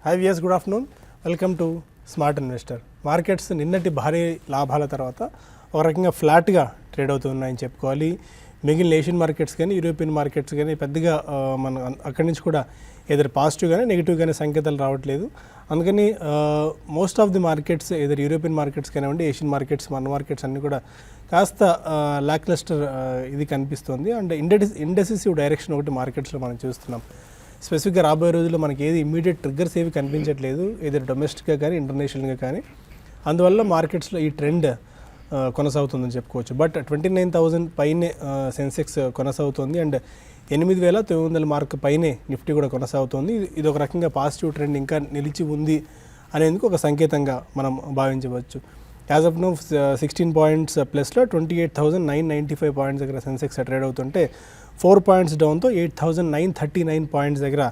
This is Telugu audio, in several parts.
Hi viewers, good afternoon. Welcome to smart investor. Markets నిన్నటి భారీ లాభాల తర్వాత ఒక రకంగా ఫ్లాట్గా ట్రేడ్ అవుతున్నాయని చెప్పుకోవాలి. మిగిలిన ఏషియన్ మార్కెట్స్ కానీ యూరోపియన్ మార్కెట్స్ కానీ పెద్దగా మన అక్కడి నుంచి కూడా ఏదైనా పాజిటివ్ కానీ నెగిటివ్ కానీ సంకేతాలు రావట్లేదు. అందుకని మోస్ట్ ఆఫ్ ది మార్కెట్స్ ఏదైనా యూరోపియన్ మార్కెట్స్ కానివ్వండి, ఏషియన్ మార్కెట్స్, మన మార్కెట్స్ అన్నీ కూడా కాస్త లాక్లస్టర్ ఇది కనిపిస్తుంది. అండ్ ఇండెసిసివ్ డైరెక్షన్ ఒకటి మార్కెట్స్లో మనం చూస్తున్నాం. స్పెసిఫిక్గా రాబోయే రోజుల్లో మనకి ఏది ఇమీడియట్ ట్రిగ్గర్స్ ఏవి కనిపించట్లేదు, ఏదైనా డొమెస్టిక్గా కానీ ఇంటర్నేషనల్గా కానీ. అందువల్ల మార్కెట్స్లో ఈ ట్రెండ్ కొనసాగుతుందని చెప్పుకోవచ్చు. బట్ 29,000 పైనే సెన్సెక్స్ కొనసాగుతుంది అండ్ 8,900 మార్క్ పైనే నిఫ్టీ కూడా కొనసాగుతుంది. ఇది ఒక రకంగా పాజిటివ్ ట్రెండ్ ఇంకా నిలిచి ఉంది అనేందుకు ఒక సంకేతంగా మనం భావించవచ్చు. యాజ్ ఆఫ్ నో 16 పాయింట్స్ ప్లస్లో 28,995 పాయింట్స్ దగ్గర సెన్సెక్స్ ట్రేడ్ అవుతుంటే 4 పాయింట్స్ డౌన్తో 8,939 పాయింట్స్ దగ్గర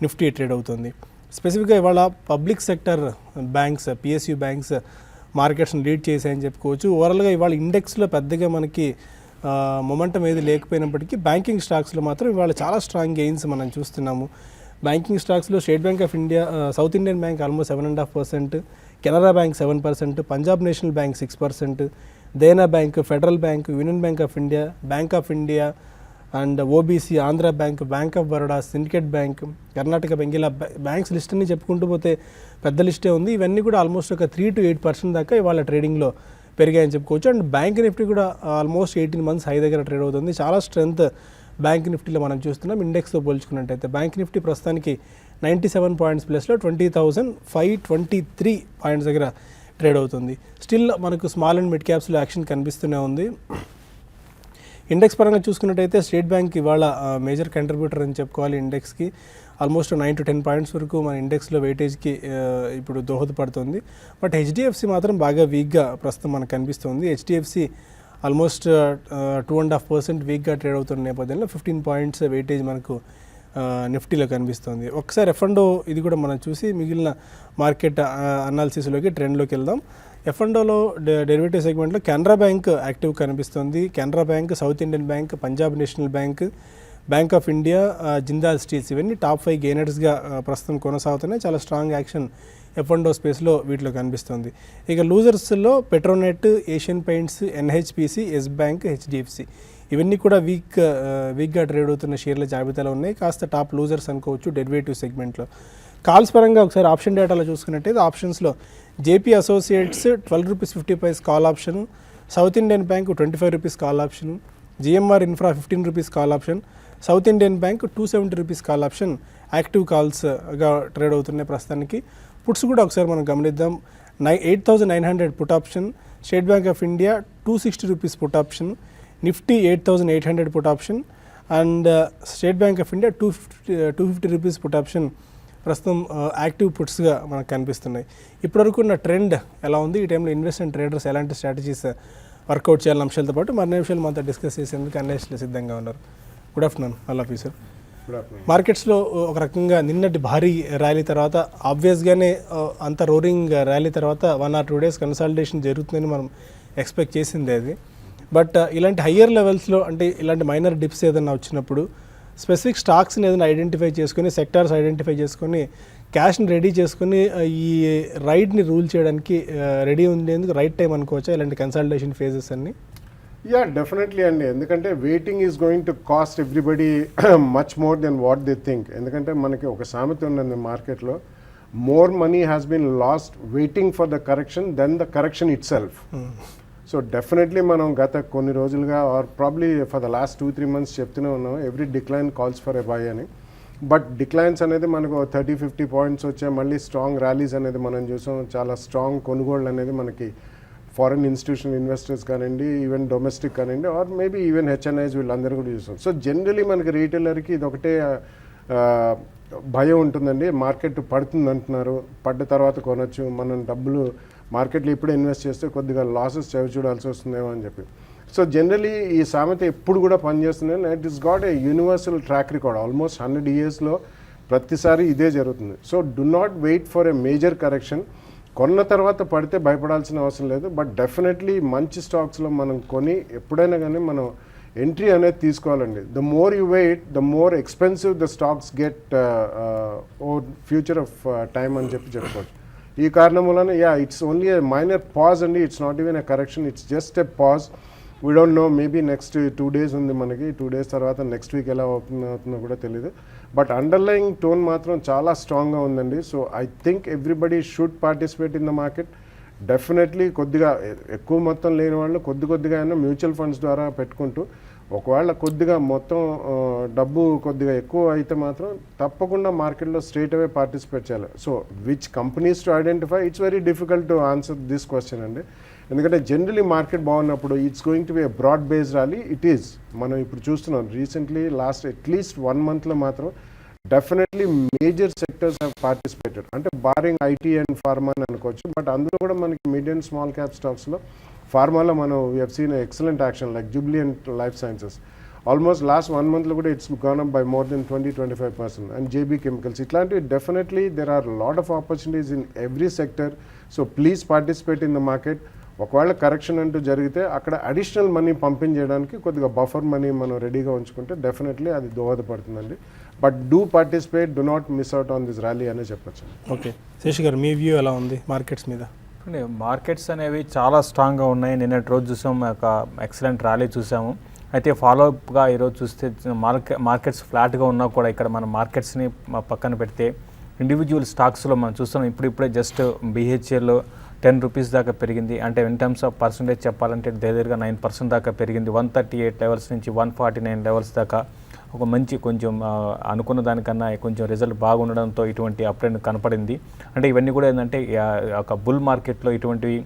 నిఫ్టీ ట్రేడ్ అవుతుంది. స్పెసిఫిక్గా ఇవాళ public sector banks, PSU banks మార్కెట్స్ని లీడ్ చేశాయని చెప్పుకోవచ్చు. ఓవరాల్గా ఇవాళ ఇండెక్స్లో పెద్దగా మనకి మొమెంటం ఏది లేకపోయినప్పటికీ బ్యాంకింగ్ స్టాక్స్లో మాత్రం ఇవాళ చాలా స్ట్రాంగ్ గెయిన్స్ మనం చూస్తున్నాము. బ్యాంకింగ్ స్టాక్స్లో State bank of India, South Indian Bank almost 7.5%, Canara Bank 7%, Punjab national Bank 6%, Dena Bank, Federal Bank, Union Bank of India and OBC, Andhra Bank, bank of Baroda, Syndicate Bank, Karnataka Bank, ఇలా బ్యాంక్స్ లిస్ట్ అన్ని చెప్పుకుంటూ పోతే పెద్ద లిస్టే ఉంది. ఇవన్నీ కూడా ఆల్మోస్ట్ ఒక 3 to 8% దాకా ఇవాళ ట్రేడింగ్లో పెరిగాయని చెప్పుకోవచ్చు. అండ్ బ్యాంక్ నిఫ్టీ కూడా ఆల్మోస్ట్ 18 months హై దగ్గర ట్రేడ్ అవుతుంది. చాలా స్ట్రెంత్ బ్యాంక్ నిఫ్టీలో మనం చూస్తున్నాం. ఇండెక్స్తో పోల్చుకున్నట్టయితే బ్యాంక్ నిఫ్టీ ప్రస్తుతానికి 97 పాయింట్స్ ప్లస్లో 20,523 పాయింట్స్ దగ్గర ట్రేడ్ అవుతుంది. స్టిల్ మనకు స్మాల్ అండ్ మిడ్ క్యాప్స్లో యాక్షన్ కనిపిస్తూనే ఉంది. ఇండెక్స్ పరంగా చూసుకున్నట్టయితే స్టేట్ బ్యాంక్ ఇవాళ మేజర్ కంట్రిబ్యూటర్ అని చెప్పుకోవాలి. ఇండెక్స్కి ఆల్మోస్ట్ 9 to 10 పాయింట్స్ వరకు మన ఇండెక్స్లో వెయిటేజ్కి ఇప్పుడు దోహదపడుతుంది. బట్ హెచ్డిఎఫ్సి మాత్రం బాగా వీక్గా ప్రస్తుతం మనకు కనిపిస్తుంది. హెచ్డిఎఫ్సి ఆల్మోస్ట్ 2.5% వీక్గా ట్రేడ్ అవుతున్న నేపథ్యంలో 15 పాయింట్స్ వెయిటేజ్ మనకు నిఫ్టీలో కనిపిస్తుంది. ఒకసారి ఎఫ్ఎండో ఇది కూడా మనం చూసి మిగిలిన మార్కెట్ అనాలిసిస్లోకి ట్రెండ్లోకి వెళ్దాం. ఎఫ్ఎండోలో డెరివేటివ్ సెగ్మెంట్లో కెనరా బ్యాంక్ యాక్టివ్ కనిపిస్తుంది. Canara bank, South Indian bank, Punjab national bank, bank of India, Jindal steels ఇవన్నీ టాప్ 5 గెయినర్స్గా ప్రస్తుతం కొనసాగుతున్నాయి. చాలా స్ట్రాంగ్ యాక్షన్ ఎఫ్ఎండో స్పేస్లో వీటిలో కనిపిస్తుంది. ఇక లూజర్స్లో Petronet, Asian Paints, NHPC, Yes Bank, HDFC ఇవన్నీ కూడా వీక్గా ట్రేడ్ అవుతున్న షేర్ల జాబితాలో ఉన్నాయి. కాస్త టాప్ లూజర్స్ అనుకోవచ్చు డెరివేటివ్ సెగ్మెంట్లో. కాల్స్ పరంగా ఒకసారి ఆప్షన్ డేటాలో చూసుకున్నట్టయితే ఆప్షన్స్లో JP Associates 12 rupees 50 paise call option, South Indian Bank 25 rupees call option, GMR Infra 15 rupees call option, South Indian Bank 270 rupees call option active కాల్స్గా ట్రేడ్ అవుతున్నాయి ప్రస్తుతానికి. పుట్స్ కూడా ఒకసారి మనం గమనిద్దాం. 8,900 put option, state bank of India 260 rupees put option, Nifty 8,800 put option and state bank of India 250 rupees put option ప్రస్తుతం యాక్టివ్ పుట్స్గా మనకు కనిపిస్తున్నాయి. ఇప్పటివరకు ఉన్న ట్రెండ్ ఎలా ఉంది, ఈ టైంలో ఇన్వెస్ట్మెంట్ ట్రేడర్స్ ఎలాంటి స్ట్రాటజీస్ వర్కౌట్ చేయాలన్న అంశాలతో పాటు మరిన్ని విషయాలు మనతో డిస్కస్ చేసేందుకు అనలిస్టులు సిద్ధంగా ఉన్నారు. Good afternoon all of you sir. మార్కెట్స్లో ఒక రకంగా నిన్నటి భారీ ర్యాలీ తర్వాత ఆబ్వియస్గానే అంత రోరింగ్ ర్యాలీ తర్వాత 1 or 2 days కన్సాలిడేషన్ జరుగుతుందని మనం ఎక్స్పెక్ట్ చేసింది అది. బట్ ఇలాంటి హయ్యర్ లెవెల్స్లో అంటే ఇలాంటి మైనర్ డిప్స్ ఏదైనా వచ్చినప్పుడు స్పెసిఫిక్ స్టాక్స్ని ఏదైనా ఐడెంటిఫై చేసుకొని, సెక్టార్స్ ఐడెంటిఫై చేసుకొని, క్యాష్ని రెడీ చేసుకొని ఈ రైడ్ని రూల్ చేయడానికి రెడీ ఉండేందుకు రైట్ టైం అనుకోవచ్చా ఇలాంటి కన్సల్టేషన్ ఫేజెస్ అన్ని? యా, డెఫినెట్లీ అండి. ఎందుకంటే waiting is going to cost everybody much more than what they think. ఎందుకంటే మనకి ఒక సామెత ఉన్నది మార్కెట్లో, more money has been lost waiting for the correction than the correction itself. So definitely మనం గత కొన్ని రోజులుగా or probably for the last 2-3 months చెప్తూనే ఉన్నాం, every decline calls for a by అని. బట్ డిక్లైన్స్ అనేది మనకు 30-50 పాయింట్స్ వచ్చాయి. మళ్ళీ స్ట్రాంగ్ ర్యాలీస్ అనేది మనం చూసాం. చాలా స్ట్రాంగ్ కొనుగోళ్ళు అనేది మనకి ఫారెన్ ఇన్స్టిట్యూషనల్ ఇన్వెస్టర్స్ కానివ్వండి, ఈవెన్ డొమెస్టిక్ కానివ్వండి, ఆర్ మేబీ ఈవెన్ హెచ్ఎన్ఐస్ వీళ్ళందరూ కూడా చూస్తాం. సో జనరలీ మనకి రీటైలర్కి ఇది ఒకటే భయం ఉంటుందండి, మార్కెట్ పడుతుంది అంటున్నారు, పడ్డ తర్వాత కొనొచ్చు, మనం డబ్బులు మార్కెట్లో ఇప్పుడే ఇన్వెస్ట్ చేస్తే కొద్దిగా లాసెస్ చవి చూడాల్సి వస్తుందేమో అని చెప్పి. సో జనరలీ ఈ సామెత ఎప్పుడు కూడా పనిచేస్తుంది. It is got a universal track record. Almost 100 yearsలో ప్రతిసారి ఇదే జరుగుతుంది. So do not wait for a major correction. కొన్న తర్వాత పడితే భయపడాల్సిన అవసరం లేదు. బట్ డెఫినెట్లీ మంచి స్టాక్స్లో మనం కొని ఎప్పుడైనా కానీ మనం ఎంట్రీ అనేది తీసుకోవాలండి. The more you wait the more expensive the stocks get over future of time అని చెప్పుకోవచ్చు. ఈ కారణం వలన it's only a minor pause అండి, it's not even a correction, it's just a pause. We don't know, maybe next 2 days ఉంది మనకి, 2 days తర్వాత నెక్స్ట్ వీక్ ఎలా అవుతుందో కూడా తెలియదు. బట్ అండర్లయింగ్ టోన్ మాత్రం చాలా స్ట్రాంగ్గా ఉందండి. So I think everybody should participate in the market. Definitely కొద్దిగా ఎక్కువ మొత్తం లేని వాళ్ళు కొద్దిగా అయినా మ్యూచువల్ ఫండ్స్ ద్వారా పెట్టుకుంటూ, ఒకవేళ కొద్దిగా మొత్తం డబ్బు కొద్దిగా ఎక్కువ అయితే మాత్రం తప్పకుండా మార్కెట్లో స్ట్రేట్ అవే పార్టిసిపేట్ చేయాలి. So which companies to identify, it's very difficult to answer this question అండి. ఎందుకంటే జనరలీ మార్కెట్ బాగున్నప్పుడు it's going to be a broad based rally. It is, మనం ఇప్పుడు చూస్తున్నాం రీసెంట్లీ లాస్ట్ అట్లీస్ట్ 1 monthలో మాత్రం definitely major sectors have participated. అంటే బారింగ్ ఐటీ అండ్ ఫార్మా అని అనుకోవచ్చు. బట్ అందులో కూడా మనకి మిడ్ అండ్ స్మాల్ క్యాప్ స్టాక్స్లో ఫార్మాలో మనం we have seen excellent action like Jubilant Life Sciences. Almost last 1 monthలో కూడా it's gone up by more than 20-25%. And JB Chemicals, ఇట్లాంటివి definitely there are lot of opportunities in every sector. So please participate in the market. ఒకవేళ కరెక్షన్ అంటూ జరిగితే అక్కడ అడిషనల్ మనీ పంపించేయడానికి కొద్దిగా బఫర్ మనీ మనం రెడీగా ఉంచుకుంటే డెఫినెట్లీ అది దోహదపడుతుందండి. But do participate, do not miss out on this rally అనే చెప్పచ్చు. ఓకే, శేష్ గారు మీ వ్యూ ఎలా ఉంది మార్కెట్స్ మీద? మార్కెట్స్ అనేవి చాలా స్ట్రాంగ్గా ఉన్నాయి. నిన్నటి రోజు చూసాము, ఒక ఎక్సలెంట్ ర్యాలీ చూసాము. అయితే ఫాలోఅప్గా ఈరోజు చూస్తే మార్కెట్స్ ఫ్లాట్గా ఉన్నా కూడా ఇక్కడ మన మార్కెట్స్ని పక్కన పెడితే ఇండివిజువల్ స్టాక్స్లో మనం చూస్తున్నాం. ఇప్పుడిప్పుడే జస్ట్ BHLలో 10 rupees దాకా పెరిగింది. అంటే ఇన్ టర్మ్స్ ఆఫ్ పర్సంటేజ్ చెప్పాలంటే దగ్గరగా 9% దాకా పెరిగింది. 138 levels నుంచి 149 levels దాకా ఒక మంచి కొంచెం అనుకున్న దానికన్నా కొంచెం రిజల్ట్ బాగుండడంతో ఇటువంటి అప్ ట్రెండ్ కనపడింది. అంటే ఇవన్నీ కూడా ఏంటంటే ఒక బుల్ మార్కెట్లో ఇటువంటివి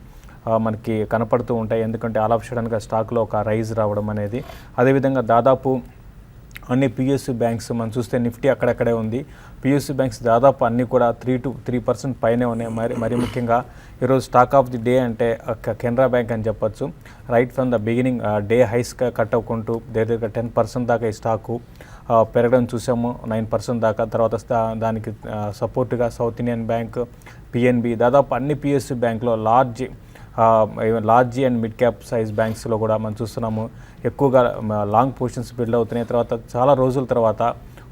మనకి కనపడుతూ ఉంటాయి. ఎందుకంటే ఆల్ ఆఫ్ సడన్గా స్టాక్లో ఒక రైజ్ రావడం అనేది. అదేవిధంగా దాదాపు అన్ని PSU బ్యాంక్స్ మనం చూస్తే నిఫ్టీ అక్కడక్కడే ఉంది. PSU బ్యాంక్స్ దాదాపు అన్నీ కూడా 3% పైనే ఉన్నాయి. మరి ముఖ్యంగా ఈరోజు స్టాక్ ఆఫ్ ది డే అంటే కెనరా బ్యాంక్ అని చెప్పొచ్చు. Right from the beginning day హైస్గా కట్ అవ్వకుంటూ దగ్గర 10% దాకా ఈ స్టాకు పెరగడం చూసాము, 9% దాకా. తర్వాత దానికి సపోర్ట్గా సౌత్ ఇండియన్ బ్యాంక్, PNB, దాదాపు అన్ని PSU బ్యాంక్లో large and mid cap size బ్యాంక్స్లో కూడా మనం చూస్తున్నాము ఎక్కువగా లాంగ్ పొజిషన్స్ బిల్డ్ అవుతున్నాయి. తర్వాత చాలా రోజుల తర్వాత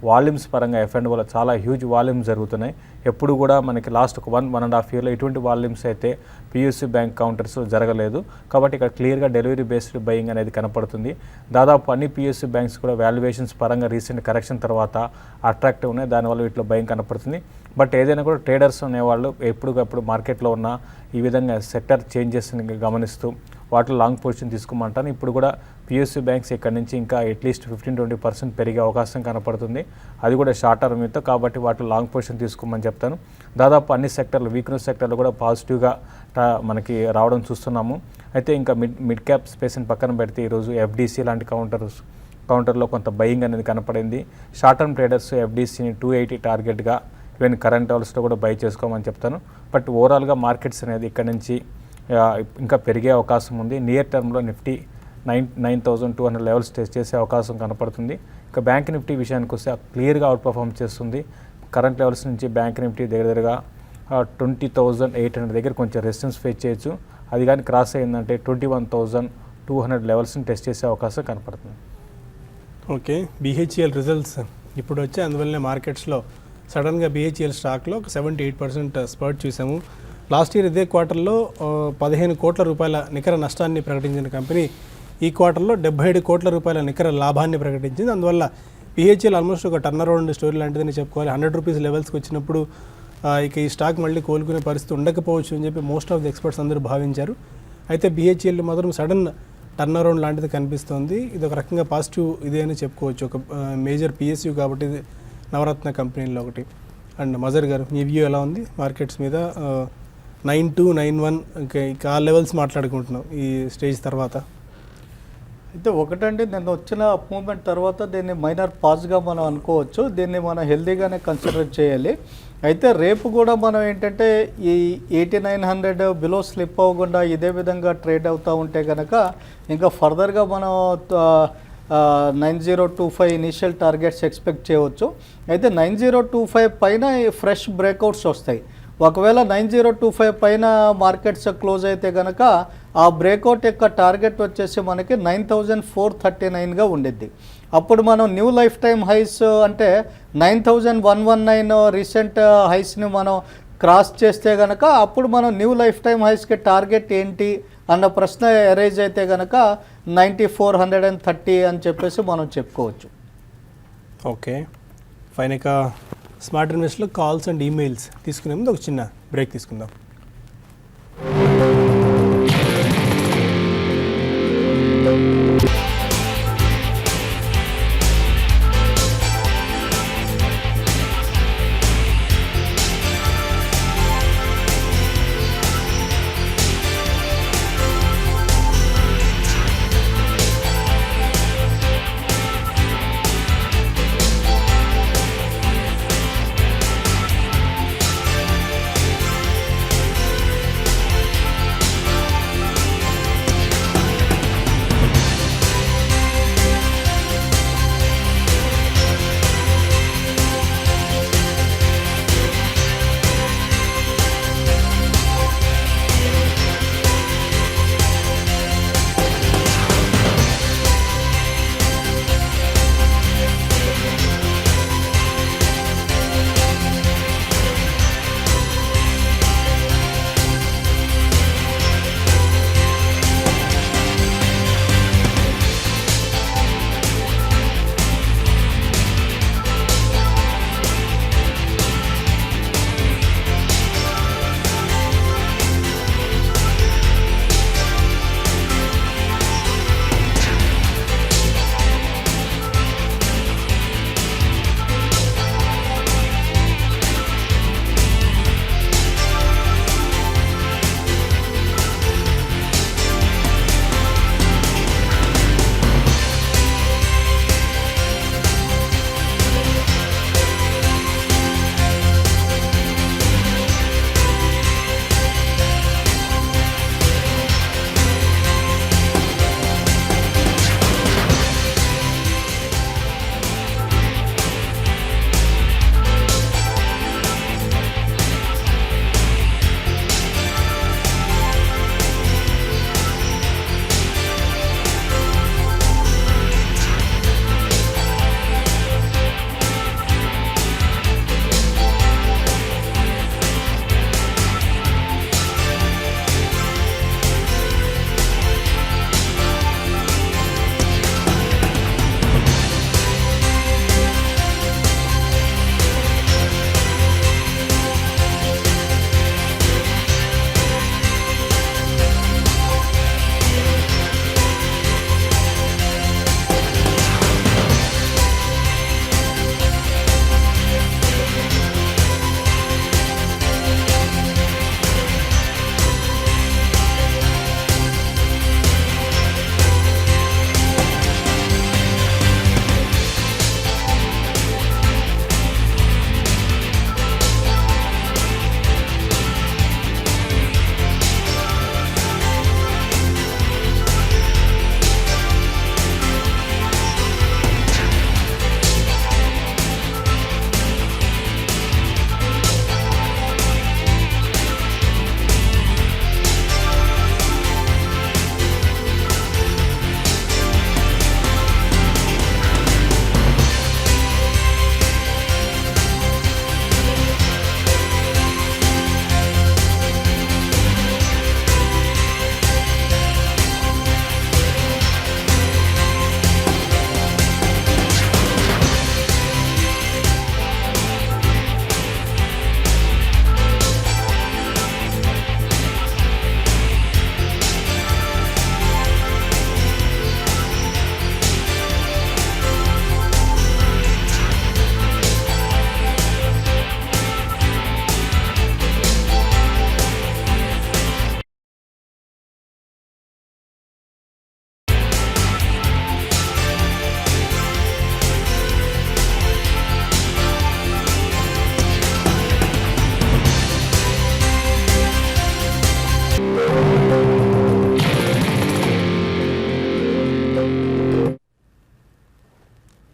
వాల్యూమ్స్ పరంగా F&Oలో చాలా హ్యూజ్ వాల్యూమ్స్ జరుగుతున్నాయి. ఎప్పుడు కూడా మనకి లాస్ట్ ఒక 1.5 yearలో ఇటువంటి వాల్యూమ్స్ అయితే PSU బ్యాంక్ కౌంటర్స్ జరగలేదు. కాబట్టి ఇక్కడ క్లియర్గా డెలివరీ బేస్డ్ బయింగ్ అనేది కనపడుతుంది. దాదాపు అన్ని PSU బ్యాంక్స్ కూడా వాల్యుయేషన్స్ పరంగా రీసెంట్ కరెక్షన్ తర్వాత అట్రాక్టివ్ ఉన్నాయి. దానివల్ల వీటిలో బయింగ్ కనపడుతుంది. బట్ ఏదైనా కూడా ట్రేడర్స్ అనేవాళ్ళు ఎప్పటికప్పుడు మార్కెట్లో ఉన్న ఈ విధంగా సెక్టర్ చేంజెస్ని గమనిస్తూ వాటిలో లాంగ్ పొజిషన్ తీసుకోమంటాను. ఇప్పుడు కూడా PSU బ్యాంక్స్ ఇక్కడ నుంచి ఇంకా అట్లీస్ట్ 15-20% పెరిగే అవకాశం కనపడుతుంది. అది కూడా షార్ట్ టర్మ్ మీతో. కాబట్టి వాటిలో లాంగ్ పొజిషన్ తీసుకోమని చెప్తాను. దాదాపు అన్ని సెక్టర్లు వీక్నెస్ సెక్టర్లు కూడా పాజిటివ్గా మనకి రావడం చూస్తున్నాము. అయితే ఇంకా మిడ్ క్యాప్ స్పేస్ని పక్కన పెడితే ఈరోజు FDC లాంటి కౌంటర్లో కొంత బయింగ్ అనేది కనపడింది. షార్ట్ టర్మ్ ట్రేడర్స్ FDCని 280 టార్గెట్గా ఈవెన్ కరెంట్ లెవెల్స్లో కూడా బై చేసుకోమని చెప్తాను. బట్ ఓవరాల్గా మార్కెట్స్ అనేది ఇక్కడ నుంచి ఇంకా పెరిగే అవకాశం ఉంది. నియర్ టర్మ్లో నిఫ్టీ 9,200 levels టెస్ట్ చేసే అవకాశం కనపడుతుంది. ఇక బ్యాంక్ నిఫ్టీ విషయానికి వస్తే క్లియర్గా అవుట్ పర్ఫామ్ చేస్తుంది. కరెంట్ లెవెల్స్ నుంచి బ్యాంక్ నిఫ్టీ దగ్గరగా 20,800 దగ్గర కొంచెం రెసిస్టెన్స్ ఫేస్ చేయొచ్చు. అది కానీ క్రాస్ అయిందంటే 21,200 levelsని టెస్ట్ చేసే అవకాశం కనపడుతుంది. ఓకే, BHEL రిజల్ట్స్ ఇప్పుడు వచ్చి అందువల్లనే మార్కెట్స్లో సడన్గా BHEL స్టాక్లో ఒక 78% స్పర్ట్ చూసాము. లాస్ట్ ఇయర్ ఇదే క్వార్టర్లో 15 కోట్ల రూపాయల నికర నష్టాన్ని ప్రకటించిన కంపెనీ ఈ క్వార్టర్లో 77 కోట్ల రూపాయల నికర లాభాన్ని ప్రకటించింది. అందువల్ల BHEL ఆల్మోస్ట్ ఒక టర్న్ అరౌండ్ స్టోరీ లాంటిదని చెప్పుకోవాలి. 100 rupees లెవెల్స్కి వచ్చినప్పుడు ఇక ఈ స్టాక్ మళ్ళీ కోలుకునే పరిస్థితి ఉండకపోవచ్చు అని చెప్పి మోస్ట్ ఆఫ్ ది ఎక్స్పర్ట్స్ అందరూ భావించారు. అయితే BHEL మాత్రం సడన్ టర్న్ అరౌండ్ లాంటిది కనిపిస్తోంది. ఇది ఒక రకంగా పాజిటివ్ ఇదే అని చెప్పుకోవచ్చు. ఒక మేజర్ PSU కాబట్టి ఇది నవరత్న కంపెనీల్లో ఒకటి. అండ్ మజర్ గారు మీ వ్యూ ఎలా ఉంది మార్కెట్స్ మీద? 9291 ఇక ఆ లెవెల్స్ మాట్లాడుకుంటున్నాం ఈ స్టేజ్ తర్వాత. అయితే ఒకటండి, నేను వచ్చిన అప్ మూమెంట్ తర్వాత దీన్ని మైనర్ పాజ్గా మనం అనుకోవచ్చు. దీన్ని మనం హెల్దీగానే కన్సిడర్ చేయాలి. అయితే రేపు కూడా మనం ఏంటంటే ఈ 8900 బిలో స్లిప్ అవ్వకుండా ఇదే విధంగా ట్రేడ్ అవుతూ ఉంటే కనుక ఇంకా ఫర్దర్గా మనం 9025 ఇనిషియల్ టార్గెట్స్ ఎక్స్పెక్ట్ చేయవచ్చు. అయితే 9025 పైన ఫ్రెష్ బ్రేక్అవుట్స్ వస్తాయి. ఒకవేళ 9025 పైన మార్కెట్స్ క్లోజ్ అయితే కనుక ఆ బ్రేక్అవుట్ యొక్క టార్గెట్ వచ్చేసి మనకి 9,439గా ఉండిద్ది. అప్పుడు మనం న్యూ లైఫ్ టైమ్ హైస్ అంటే 9,119 రీసెంట్ హైస్ని మనం క్రాస్ చేస్తే కనుక అప్పుడు మనం న్యూ లైఫ్ టైమ్ హైస్కి టార్గెట్ ఏంటి అన్న ప్రశ్న అరైజ్ అయితే కనుక 9,430 అని చెప్పేసి మనం చెప్పుకోవచ్చు. Okay fine. ఇక స్మార్ట్ ఇన్వెస్ట్లో కాల్స్ అండ్ ఈమెయిల్స్ తీసుకునే ముందు ఒక చిన్న బ్రేక్ తీసుకుందాం.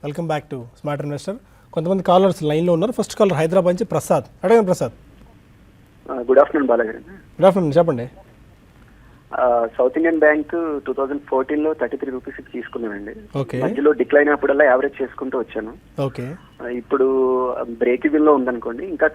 Welcome back to smart investor. కొంతమంది కాలర్స్ లైన్లో ఉన్నారు. ఫస్ట్ కాలర్ హైదరాబాద్ నుంచి ప్రసాద్. అడగండి Prasad. Good afternoon Balaji. Good afternoon, చెప్పండి. సౌత్ ఇండియన్ బ్యాంక్ 2014లో 33 రూపీస్ తీసుకున్నానండి. ఓకే. మధ్యలో డిక్లైన్ అయినప్పుడల్లా యావరేజ్ చేసుకుంటూ వచ్చాను. ఓకే. ఇప్పుడు బ్రేక్ ఈవెన్ లో ఉందనుకోండి, ఇంకా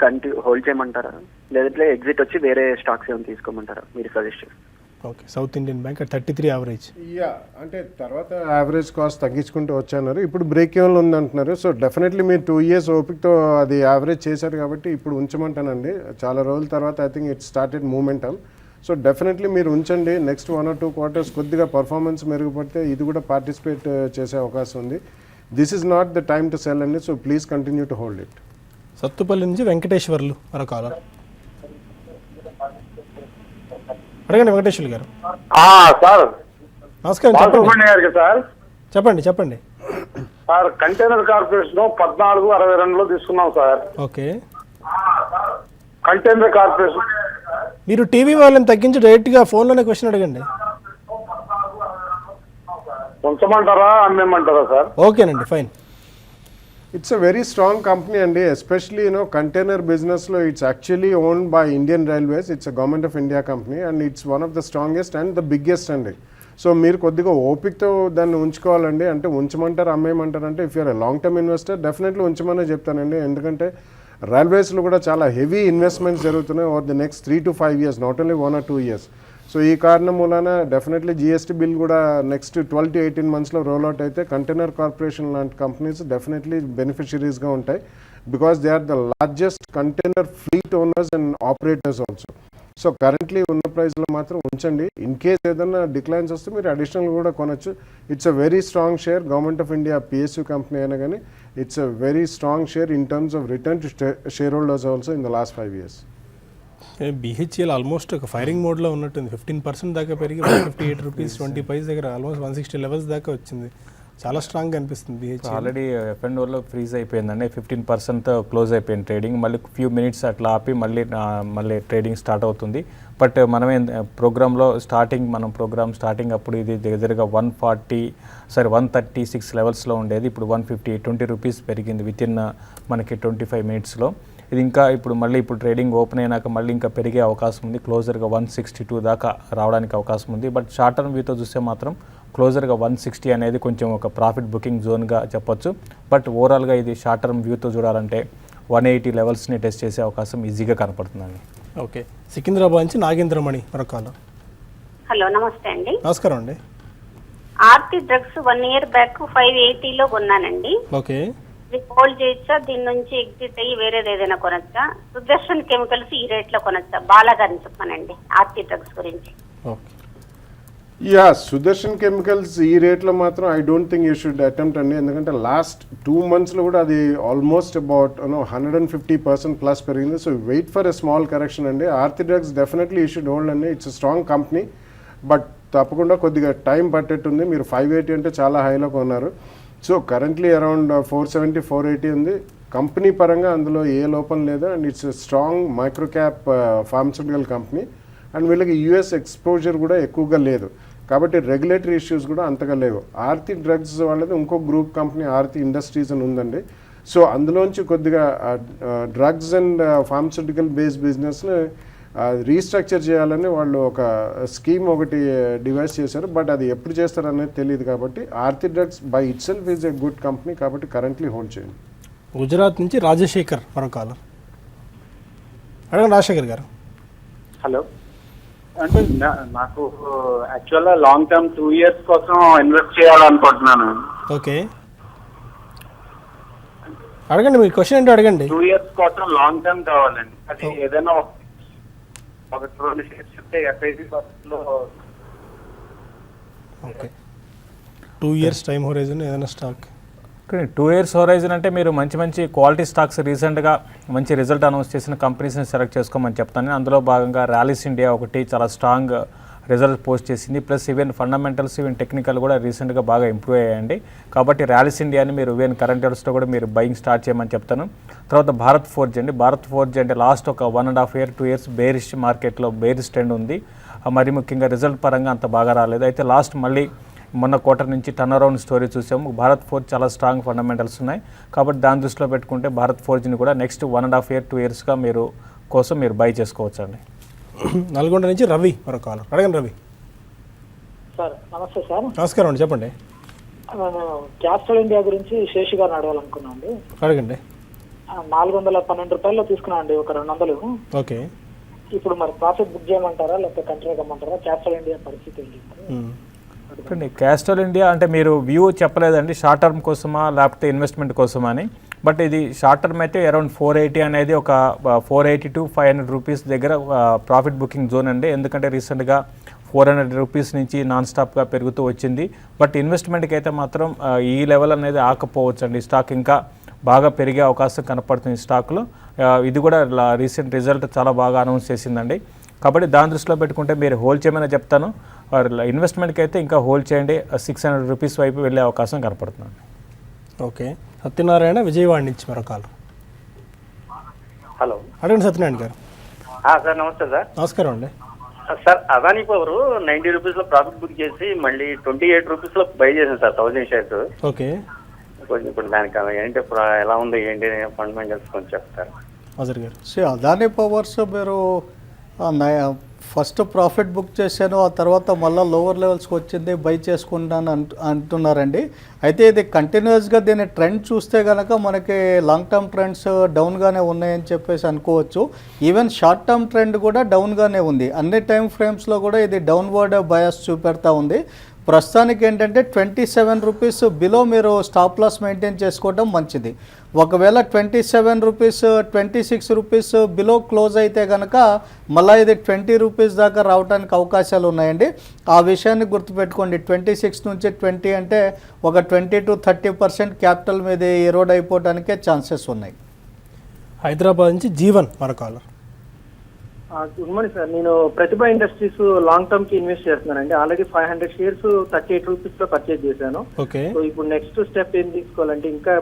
హోల్డ్ చేయమంటారా, లేదంటే ఎగ్జిట్ వచ్చి వేరే స్టాక్స్ ఏమైనా తీసుకోమంటారా, మీరు సజెస్ట్ చేస్తారు? Okay. South Indian bank 33 average. Yeah, అంటే తర్వాత యావరేజ్ కాస్ట్ తగ్గించుకుంటూ వచ్చారు, ఇప్పుడు బ్రేక్ ఈవెన్లో ఉందంటున్నారు. సో డెఫినెట్లీ మీరు 2 years ఓపికతో అది యావరేజ్ చేశారు కాబట్టి ఇప్పుడు ఉంచమంటానండి. చాలా రోజుల తర్వాత I think it started momentum. So definitely మీరు ఉంచండి. నెక్స్ట్ 1 or 2 quarters కొద్దిగా పర్ఫార్మెన్స్ మెరుగుపడితే ఇది కూడా పార్టిసిపేట్ చేసే అవకాశం ఉంది. This is not the time to sell అండి. So please continue to hold it. Sathupalli నుంచి వెంకటేశ్వర్లు మరో కాలర్. అడగండి వెంకటేశ్వర్లు గారు. సార్ నమస్కారం, చెప్పండి. గారికి సార్ చెప్పండి. సార్ కంటైనర్ కార్పొరేషన్ 1462లో తీసుకున్నాం సార్. ఓకే. కంటైనర్ కార్పొరేషన్ మీరు టీవీ వాళ్ళని తగ్గించి డైరెక్ట్గా ఫోన్లోనే క్వశ్చన్ అడగండి. ఉంచమంటారా అమ్మేమంటారా సార్? ఓకేనండి, fine. It's a very strong company and especially container business lo it's actually owned by Indian Railways. It's a government of India company and it's one of the strongest and the biggest అండి. సో మీరు కొద్దిగా ఓపికతో దాన్ని ఉంచుకోవాలండి. అంటే ఉంచమంటారు అమ్మేయమంటారు అంటే if you're a long term investor definitely ఉంచమనే చెప్తానండి. ఎందుకంటే రైల్వేస్లో కూడా చాలా హెవీ ఇన్వెస్ట్మెంట్స్ జరుగుతున్నాయి over the next 3 to 5 years, not only 1 or 2 years. So ఈ కారణం మూలాన డెఫినెట్లీ జిఎస్టీ బిల్ కూడా నెక్స్ట్ 12 to 18 monthsలో రోల్అవుట్ అయితే కంటైనర్ కార్పొరేషన్ లాంటి కంపెనీస్ డెఫినెట్లీ బెనిఫిషరీస్గా ఉంటాయి. Because they are the largest container fleet owners and operators also. So currently ఉన్న ప్రైస్లో మాత్రం ఉంచండి. ఇన్ కేస్ ఏదైనా డిక్లైన్స్ వస్తే మీరు అడిషనల్ కూడా కొనొచ్చు. It's a very strong share. Government of India PSU company అయినా కానీ it's a very strong share in terms of return to shareholders also in the last 5 years. BHEL almost ఒక ఫైరింగ్ మోడ్లో ఉన్నట్టుంది. 15% దాకా పెరిగి 158 రూపీస్ 20 పైస్ దగ్గర ఆల్మోస్ట్ 160 లెవెల్స్ దాకా వచ్చింది. చాలా స్ట్రాంగ్గా అనిపిస్తుంది బిహెచ్ఎల్. ఆల్రెడీ ఎఫ్ఎండ్ఓలో ఫ్రీజ్ అయిపోయిందండి. 15% క్లోజ్ అయిపోయింది ట్రేడింగ్. మళ్ళీ ఫ్యూ మినిట్స్ అట్లా ఆపి మళ్ళీ ట్రేడింగ్ స్టార్ట్ అవుతుంది. బట్ మనమే మనం ప్రోగ్రామ్ స్టార్టింగ్ అప్పుడు ఇది దగ్గరగా 136 లెవెల్స్లో ఉండేది. ఇప్పుడు 158 20 రూపీస్ పెరిగింది వితిన్ మనకి 25 minutesలో. ఇది ఇంకా ఇప్పుడు ట్రేడింగ్ ఓపెన్ అయినాక మళ్ళీ ఇంకా పెరిగే అవకాశం ఉంది. క్లోజర్గా 162 దాకా రావడానికి అవకాశం ఉంది. బట్ షార్ట్ టర్మ్ వ్యూతో చూస్తే మాత్రం క్లోజర్గా 160 అనేది కొంచెం ఒక ప్రాఫిట్ బుకింగ్ జోన్గా చెప్పొచ్చు. బట్ ఓవరాల్గా ఇది షార్ట్ టర్మ్ వ్యూతో చూడాలంటే 180 లెవెల్స్ని టెస్ట్ చేసే అవకాశం ఈజీగా కనపడుతుందండి. ఓకే. సికింద్రాబాద్ నుంచి నాగేంద్రమణి మరొకాల. హలో, నమస్తే అండి. నమస్కారం అండి. ఆర్తి డ్రగ్స్ 1 year బ్యాక్ 580లో కొన్నానండి. ఓకే. ఇది హోల్డ్ చేయొచ్చా, దీని నుంచి ఎగ్జిట్ అయ్యి వేరేది ఏదైనా కొనొచ్చా? సుదర్శన్ కెమికల్స్ ఈ రేట్లో కొనొచ్చా? బాలాగారిని చెప్పానండి ఆర్తి డ్రగ్స్ గురించి. ఓకే. యా, సుదర్శన్ కెమికల్స్ ఈ రేట్లో మాత్రం I don't think you should attempt అండి. ఎందుకంటే లాస్ట్ 2 monthsలో కూడా అది ఆల్మోస్ట్ అబౌట్ 150% ప్లస్ పెరిగింది. So wait for a small correction అండి. Aarti Drugs definitely you should hold అండి. ఇట్స్ స్ట్రాంగ్ కంపెనీ, బట్ తప్పకుండా కొద్దిగా టైం పట్టేట్టుంది. మీరు 580 అంటే చాలా హైలో కొన్నారు. సో కరెంట్లీ అరౌండ్ 470 480 ఉంది. కంపెనీ పరంగా అందులో ఏ లోపం లేదు and it's strong micro cap pharmaceutical company and వీళ్ళకి యూఎస్ ఎక్స్పోజర్ కూడా ఎక్కువగా లేదు కాబట్టి రెగ్యులేటరీ ఇష్యూస్ కూడా అంతగా లేవు. ఆర్తి డ్రగ్స్ వాళ్ళది ఇంకో గ్రూప్ కంపెనీ ఆర్తి ఇండస్ట్రీస్ అని ఉందండి. సో అందులోంచి కొద్దిగా డ్రగ్స్ అండ్ ఫార్మస్యూటికల్ బేస్డ్ బిజినెస్ని రీస్ట్రక్చర్ చేయాలని వాళ్ళు ఒక స్కీమ్ ఒకటి డివైస్ చేశారు. బట్ అది ఎప్పుడు చేస్తారు అనేది తెలియదు. కాబట్టి Aarti drugs by it self is a good company కాబట్టి కరెంట్లీ హోల్డ్ చేయండి. గుజరాత్ నుంచి రాజశేఖర్ మరొకాల. అడగండి రాజశేఖర్ గారు. హలో, అంటే నాకు యాక్చువల్గా లాంగ్ టర్మ్ 2 years కోసం ఇన్వెస్ట్ చేయాలనుకుంటున్నాను. ఓకే, అడగండి. మీ క్వశ్చన్ ఏంటో అడగండి. 2 years కోసం లాంగ్ టర్మ్ కావాలండి. అది ఏదైనా ఒక 2 shares చెప్తే FIP-లో. ఓకే, 2 years టైం హోరైజన్ ఏదైనా స్టాక్. 2 years హోరైజన్ అంటే మీరు మంచి క్వాలిటీ స్టాక్స్ రీసెంట్గా మంచి రిజల్ట్ అనౌన్స్ చేసిన కంపెనీస్ని సెలెక్ట్ చేసుకోమని చెప్తాను. అందులో భాగంగా ర్యాలీస్ ఇండియా ఒకటి చాలా స్ట్రాంగ్ రిజల్ట్ పోస్ట్ చేసింది. Plus even fundamentals even technical కూడా రీసెంట్గా బాగా ఇంప్రూవ్ అయ్యాయండి. కాబట్టి ర్యాలీస్ ఇండియాని మీరు ఈవెన్ కరెంట్ అవర్స్లో కూడా మీరు బయింగ్ స్టార్ట్ చేయమని చెప్తాను. తర్వాత భారత్ ఫోర్జ్ అండి. భారత్ ఫోర్జ్ అంటే లాస్ట్ ఒక 1.5 year 2 years బేరిష్ మార్కెట్లో బేరిష్ ట్రెండ్ ఉంది. మరి ముఖ్యంగా రిజల్ట్ పరంగా అంత బాగా రాలేదు. అయితే లాస్ట్ మళ్ళీ మొన్న క్వార్టర్ నుంచి టర్న్ అరౌండ్ స్టోరీ చూసాము. భారత్ ఫోర్జ్ చాలా స్ట్రాంగ్ ఫండమెంటల్స్ ఉన్నాయి కాబట్టి దాని దృష్టిలో పెట్టుకుంటే భారత్ ఫోర్జ్ని కూడా నెక్స్ట్ 1.5 year 2 yearsగా మీరు బై చేసుకోవచ్చు అండి. నల్గొండ నుంచి రవి మరొక కాలర్. అడగండి రవి. సార్ నమస్తే సార్. నమస్కారం అండి, చెప్పండి. నేను క్యాస్ట్రల్ ఇండియా గురించి శేషి గారిని అడగాలనుకున్నాను అండి. అడగండి. 412 రూపాయల్లో తీసుకున్నాను అండి, ఒక 200. ఓకే. ఇప్పుడు మరి ప్రాఫిట్ బుక్ చేయమంటారా లేకపోతే కంటిన్యూ కమ్మంటారా? క్యాస్ట్రల్ ఇండియా పరిస్థితి ఏంటి? చూడండి, క్యాస్ట్రల్ ఇండియా అంటే మీరు వ్యూ చెప్పలేదండి, షార్ట్ టర్మ్ కోసమా లేకపోతే ఇన్వెస్ట్మెంట్ కోసమా అని. బట్ ఇది షార్ట్ టర్మ్ అయితే అరౌండ్ 480 అనేది ఒక 480 to 500 రూపీస్ దగ్గర ప్రాఫిట్ బుకింగ్ జోన్ అండి. ఎందుకంటే రీసెంట్గా 400 రూపీస్ నుంచి నాన్ స్టాప్గా పెరుగుతూ వచ్చింది. బట్ ఇన్వెస్ట్మెంట్కి అయితే మాత్రం ఈ లెవెల్ అనేది ఆకపోవచ్చు అండి. స్టాక్ ఇంకా బాగా పెరిగే అవకాశం కనపడుతుంది ఈ స్టాక్లో. ఇది కూడా రీసెంట్ రిజల్ట్ చాలా బాగా అనౌన్స్ చేసిందండి. కాబట్టి దాని దృష్టిలో పెట్టుకుంటే మీరు హోల్డ్ చేయమని చెప్తాను. ఇన్వెస్ట్మెంట్కి అయితే ఇంకా హోల్డ్ చేయండి, 600 రూపీస్ వైపు వెళ్ళే అవకాశం కనపడుతుంది. ఓకే. సత్యనారాయణ విజయవాడ నుంచి మరో కాల్. హలో, అడగండి సత్యనారాయణ గారు. సార్ నమస్తే సార్. నమస్కారం అండి. సార్ అదానీ పవర్ 90 రూపీస్లో ప్రాఫిట్ బుక్ చేసి మళ్ళీ 28 రూపీస్లో బై చేశాను సార్, 1000 షేర్స్. ఓకే. కొంచెం ఇప్పుడు దానికి ఏంటి ఎలా ఉంది ఏంటి ఫండమెంటల్స్ కొంచెం చెప్తారు అజర్ గారు? అదానీ పవర్స్ మీరు ఫస్ట్ ప్రాఫిట్ బుక్ చేశాను, ఆ తర్వాత మళ్ళీ లోవర్ లెవెల్స్కి వచ్చింది, బై చేసుకుంటాను అంటున్నారండి. అయితే ఇది కంటిన్యూస్గా దీని ట్రెండ్ చూస్తే కనుక మనకి లాంగ్ టర్మ్ ట్రెండ్స్ డౌన్గానే ఉన్నాయని చెప్పేసి అనుకోవచ్చు. ఈవెన్ షార్ట్ టర్మ్ ట్రెండ్ కూడా డౌన్గానే ఉంది. అన్ని టైం ఫ్రేమ్స్లో కూడా ఇది డౌన్వర్డ్ బయాస్ చూపెడతా ఉంది. ప్రస్తుతానికి ఏంటంటే 27 రూపీస్ బిలో మీరు స్టాప్ లాస్ మెయింటైన్ చేసుకోవడం మంచిది. ఒకవేళ 27 రూపీస్ 26 రూపీస్ బిలో క్లోజ్ అయితే కనుక మళ్ళీ ఇది 20 రూపీస్ దాకా రావడానికి అవకాశాలు ఉన్నాయండి. ఆ విషయాన్ని గుర్తుపెట్టుకోండి. 26 నుంచి 20 అంటే ఒక 20 to 30% క్యాపిటల్ మీద ఎరోడ్ అయిపోవడానికే ఛాన్సెస్ ఉన్నాయి. హైదరాబాద్ నుంచి జీవన్ మరో కాలర్. Good morning sir. నేను ప్రతిభ ఇండస్ట్రీస్ లాంగ్ టర్మ్ కి ఇన్వెస్ట్ చేస్తున్నానండి. ఆల్రెడీ 500 షేర్స్ 38 రూపీస్ లో పర్చేజ్ చేశాను. ఓకే. సో ఇప్పుడు నెక్స్ట్ స్టెప్ ఏం తీసుకోవాలంటే, ఇంకా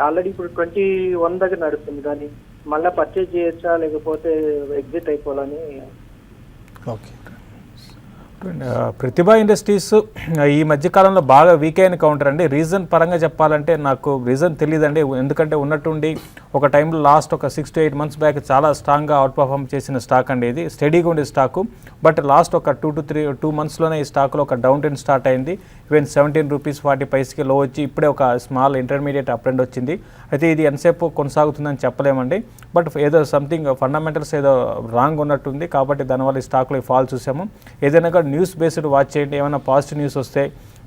ఆల్రెడీ ఇప్పుడు 21 దగ్గర నడుస్తుంది, కానీ మళ్ళీ పర్చేజ్ చేయొచ్చా లేకపోతే ఎగ్జిట్ అయిపోవాలని. ఓకే. ప్రతిభా ఇండస్ట్రీస్ ఈ మధ్యకాలంలో బాగా వీక్ అయిన కౌంటర్ అండి. రీజన్ పరంగా చెప్పాలంటే నాకు రీజన్ తెలియదండి. ఎందుకంటే ఉన్నట్టుండి ఒక టైంలో లాస్ట్ ఒక 6 to 8 months బ్యాక్ చాలా స్ట్రాంగ్గా అవుట్ పర్ఫార్మ్ చేసిన స్టాక్ అండి. ఇది స్టడీగా ఉండే స్టాకు. బట్ లాస్ట్ ఒక 2 monthsలోనే ఈ స్టాక్లో ఒక డౌన్ ట్రెండ్ స్టార్ట్ అయింది. ఈవెన్ 17 రూపీస్ 40 పైసకి లో వచ్చి ఇప్పుడే ఒక స్మాల్ ఇంటర్మీడియట్ అప్ ట్రెండ్ వచ్చింది. అయితే ఇది ఎంతసేపు కొనసాగుతుందని చెప్పలేమండి. బట్ ఏదో సంథింగ్ ఫండమెంటల్స్ ఏదో రాంగ్ ఉన్నట్టుంది. కాబట్టి దానివల్ల ఈ స్టాక్లో ఈ ఫాల్ చూసాము. ఏదైనా కూడా న్యూస్ బేస్డ్ వాచ్ చేయండి. ఏమైనా పాజిటివ్ న్యూస్ వస్తే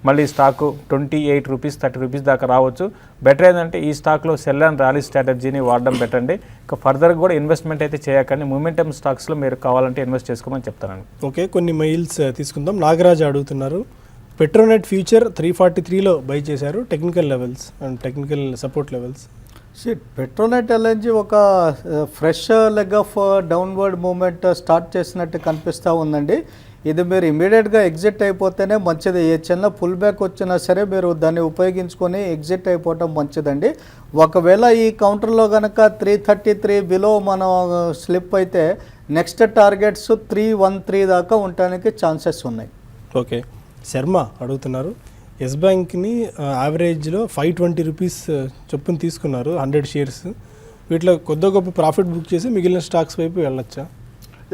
మళ్ళీ స్టాకు 28 రూపీస్ 30 రూపీస్ దాకా రావచ్చు. బెటర్ ఏంటంటే ఈ స్టాక్లో సెల్ అండ్ ర్యాలీ స్ట్రాటజీని వాడడం బెటర్ అండి. ఇంకా ఫర్దర్గా కూడా ఇన్వెస్ట్మెంట్ అయితే చేయకండి. మూమెంటమ్ స్టాక్స్లో మీరు కావాలంటే ఇన్వెస్ట్ చేసుకోమని చెప్తానండి. ఓకే, కొన్ని మెయిల్స్ తీసుకుందాం. నాగరాజు అడుగుతున్నారు, పెట్రోనెట్ ఫ్యూచర్ 343లో బై చేశారు, technical levels and technical support levels. Petronet LNG ఒక fresh leg of downward movement start చేసినట్టు కనిపిస్తూ ఉందండి. ఇది మీరు ఇమీడియట్గా ఎగ్జిట్ అయిపోతేనే మంచిది. ఏ చిన్న పుల్ బ్యాక్ వచ్చినా సరే మీరు దాన్ని ఉపయోగించుకొని ఎగ్జిట్ అయిపోవటం మంచిదండి. ఒకవేళ ఈ కౌంటర్లో కనుక 333 బిలో మనం స్లిప్ అయితే నెక్స్ట్ టార్గెట్స్ 313 దాకా ఉండడానికి ఛాన్సెస్ ఉన్నాయి. ఓకే. శర్మ అడుగుతున్నారు, ఎస్ బ్యాంక్ని యావరేజ్లో 520 రూపీస్ చొప్పున తీసుకున్నారు 100 షేర్స్. వీటిలో కొద్ది గొప్ప ప్రాఫిట్ బుక్ చేసి మిగిలిన స్టాక్స్ వైపు వెళ్ళొచ్చా?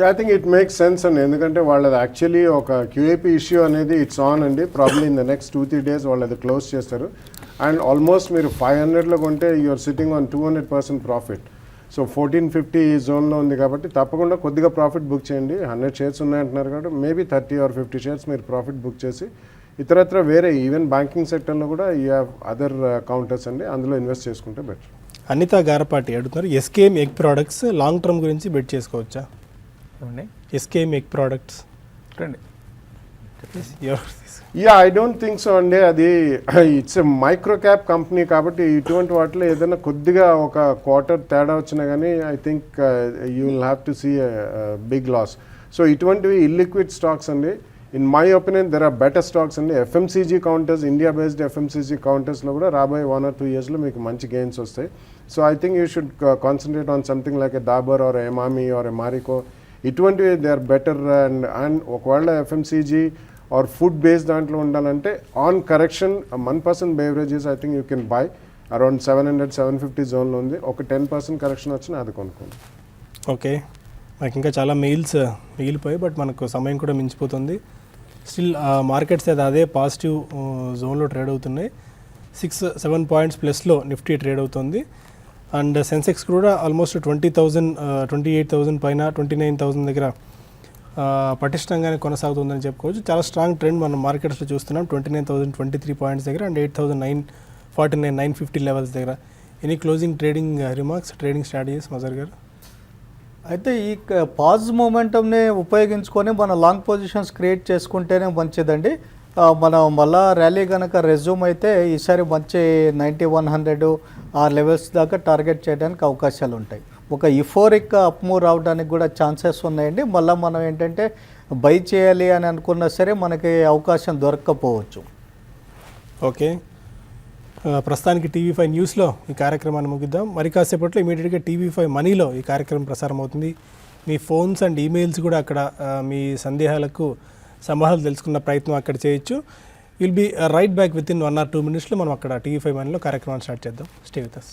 I think it makes sense అండి. ఎందుకంటే వాళ్ళది యాక్చువల్లీ ఒక QAP ఇష్యూ అనేది ఇట్స్ ఆన్ అండి. Probably in the next 2-3 days వాళ్ళు అది క్లోజ్ చేస్తారు. అండ్ ఆల్మోస్ట్ మీరు 500లో కొంటే you're sitting on 200% profit. So 1450 జోన్లో ఉంది కాబట్టి తప్పకుండా కొద్దిగా ప్రాఫిట్ బుక్ చేయండి. 100 షేర్స్ ఉన్నాయంటున్నారు కాబట్టి మేబీ 30 or 50 షేర్స్ మీరు ప్రాఫిట్ బుక్ చేసి ఇతరత్ర వేరే ఈవెన్ బ్యాంకింగ్ సెక్టర్లో కూడా యూ హ్యావ్ అదర్ కౌంటర్స్ అండి, అందులో ఇన్వెస్ట్ చేసుకుంటే బెటర్. అనిత గారపాటి అడుగుతున్నారు, SKM egg products long term గురించి బెట్ చేసుకోవచ్చా? SKM ఎగ్ ప్రోడక్ట్స్ రండి. Yeah, I don't think so అండి. అది it's a micro cap company కాబట్టి ఇటువంటి వాటిలో ఏదైనా కొద్దిగా ఒక క్వార్టర్ తేడా వచ్చినా కానీ I think you will have to see big loss. So ఇటువంటివి ఇల్లిక్విడ్ స్టాక్స్ అండి. In my opinion there are better stocks అండి. FMCG counters, India based FMCG కౌంటర్స్లో కూడా రాబోయే 1 or 2 yearsలో మీకు మంచి గెయిన్స్ వస్తాయి. So I think you should concentrate on something like a Dabur or Emami or a Marico. ఇటువంటివి దే ఆర్ బెటర్. అండ్ ఒకవేళ FMCG ఆర్ ఫుడ్ బేస్డ్ దాంట్లో ఉండాలంటే on correction 1% beverages I think you can buy around 700-750 జోన్లో ఉంది. ఒక 10% కరెక్షన్ వచ్చినా అది కొనుక్కోండి. ఓకే, మనకి ఇంకా చాలా మెయిల్స్ మిగిలిపోయి బట్ మనకు సమయం కూడా మించిపోతుంది. స్టిల్ మార్కెట్స్ అదే పాజిటివ్ జోన్లో ట్రేడ్ అవుతున్నాయి. 6-7 పాయింట్స్ ప్లస్లో నిఫ్టీ ట్రేడ్ అవుతుంది. అండ్ సెన్సెక్స్ కూడా ఆల్మోస్ట్ 28,000 పైన 29,000 దగ్గర పటిష్టంగానే కొనసాగుతుందని చెప్పుకోవచ్చు. చాలా స్ట్రాంగ్ ట్రెండ్ మనం మార్కెట్స్లో చూస్తున్నాం. 29,023 పాయింట్స్ దగ్గర అండ్ 8,949, 950 లెవెల్స్ దగ్గర. Any closing trading remarks, trading strategies Mazhar గారు? అయితే ఈ పాజ్ మొమెంటంని ఉపయోగించుకొని మన లాంగ్ పొజిషన్స్ క్రియేట్ చేసుకుంటేనే మంచిదండి. మనం మళ్ళా ర్యాలీ కనుక రెజ్యూమ్ అయితే ఈసారి మంచి 90-100 ఆ లెవెల్స్ దాకా టార్గెట్ చేయడానికి అవకాశాలు ఉంటాయి. ఒక యుఫోరిక్ అప్ మూవ్ రావడానికి కూడా ఛాన్సెస్ ఉన్నాయండి. మళ్ళీ మనం ఏంటంటే బై చేయాలి అని అనుకున్నా సరే మనకి అవకాశం దొరకకపోవచ్చు. ఓకే, ప్రస్తుతానికి TV5 న్యూస్లో ఈ కార్యక్రమాన్ని ముగిద్దాం. మరి కాసేపట్లో ఇమీడియట్గా TV5 మనీలో ఈ కార్యక్రమం ప్రసారం అవుతుంది. మీ ఫోన్స్ అండ్ ఈమెయిల్స్ కూడా అక్కడ మీ సందేహాలకు సమాధానాలు తెలుసుకున్న ప్రయత్నం అక్కడ చేయొచ్చు. Will be right back within 1 or 2 minutes మనం అక్కడ TV5 మనీలో కార్యక్రమాన్ని స్టార్ట్ చేద్దాం. Stay with us.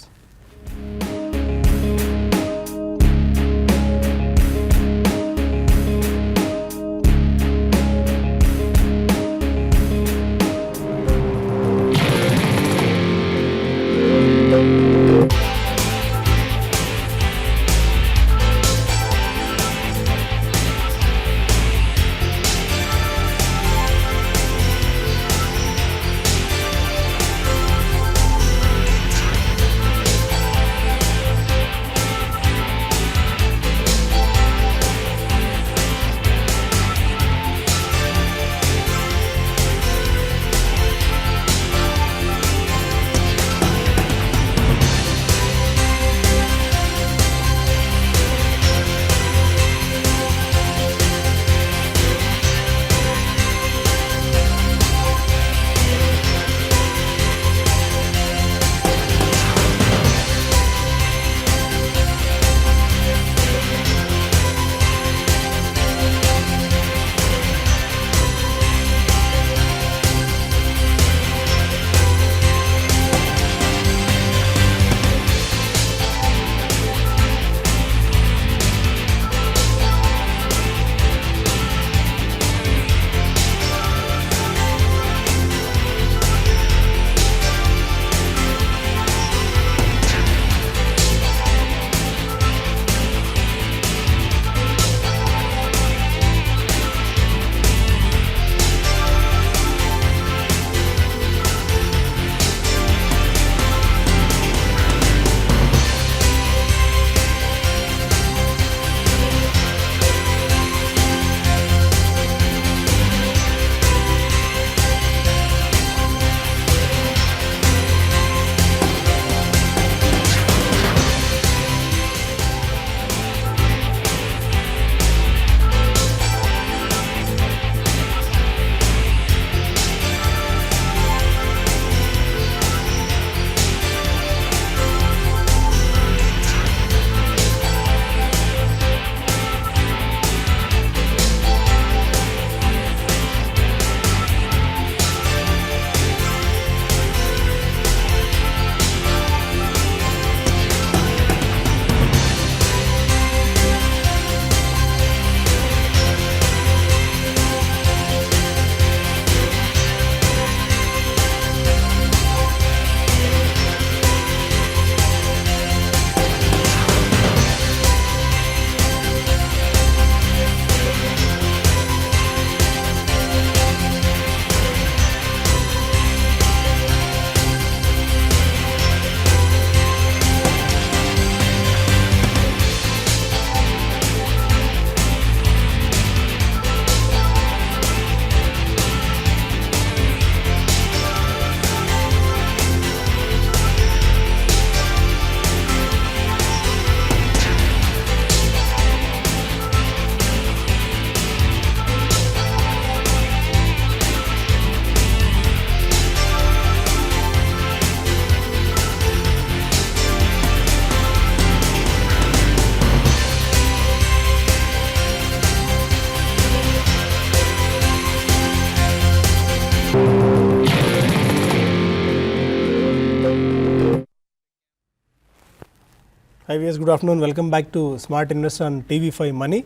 Hi viewers, good afternoon. Welcome back to Smart Investor on TV5 Money.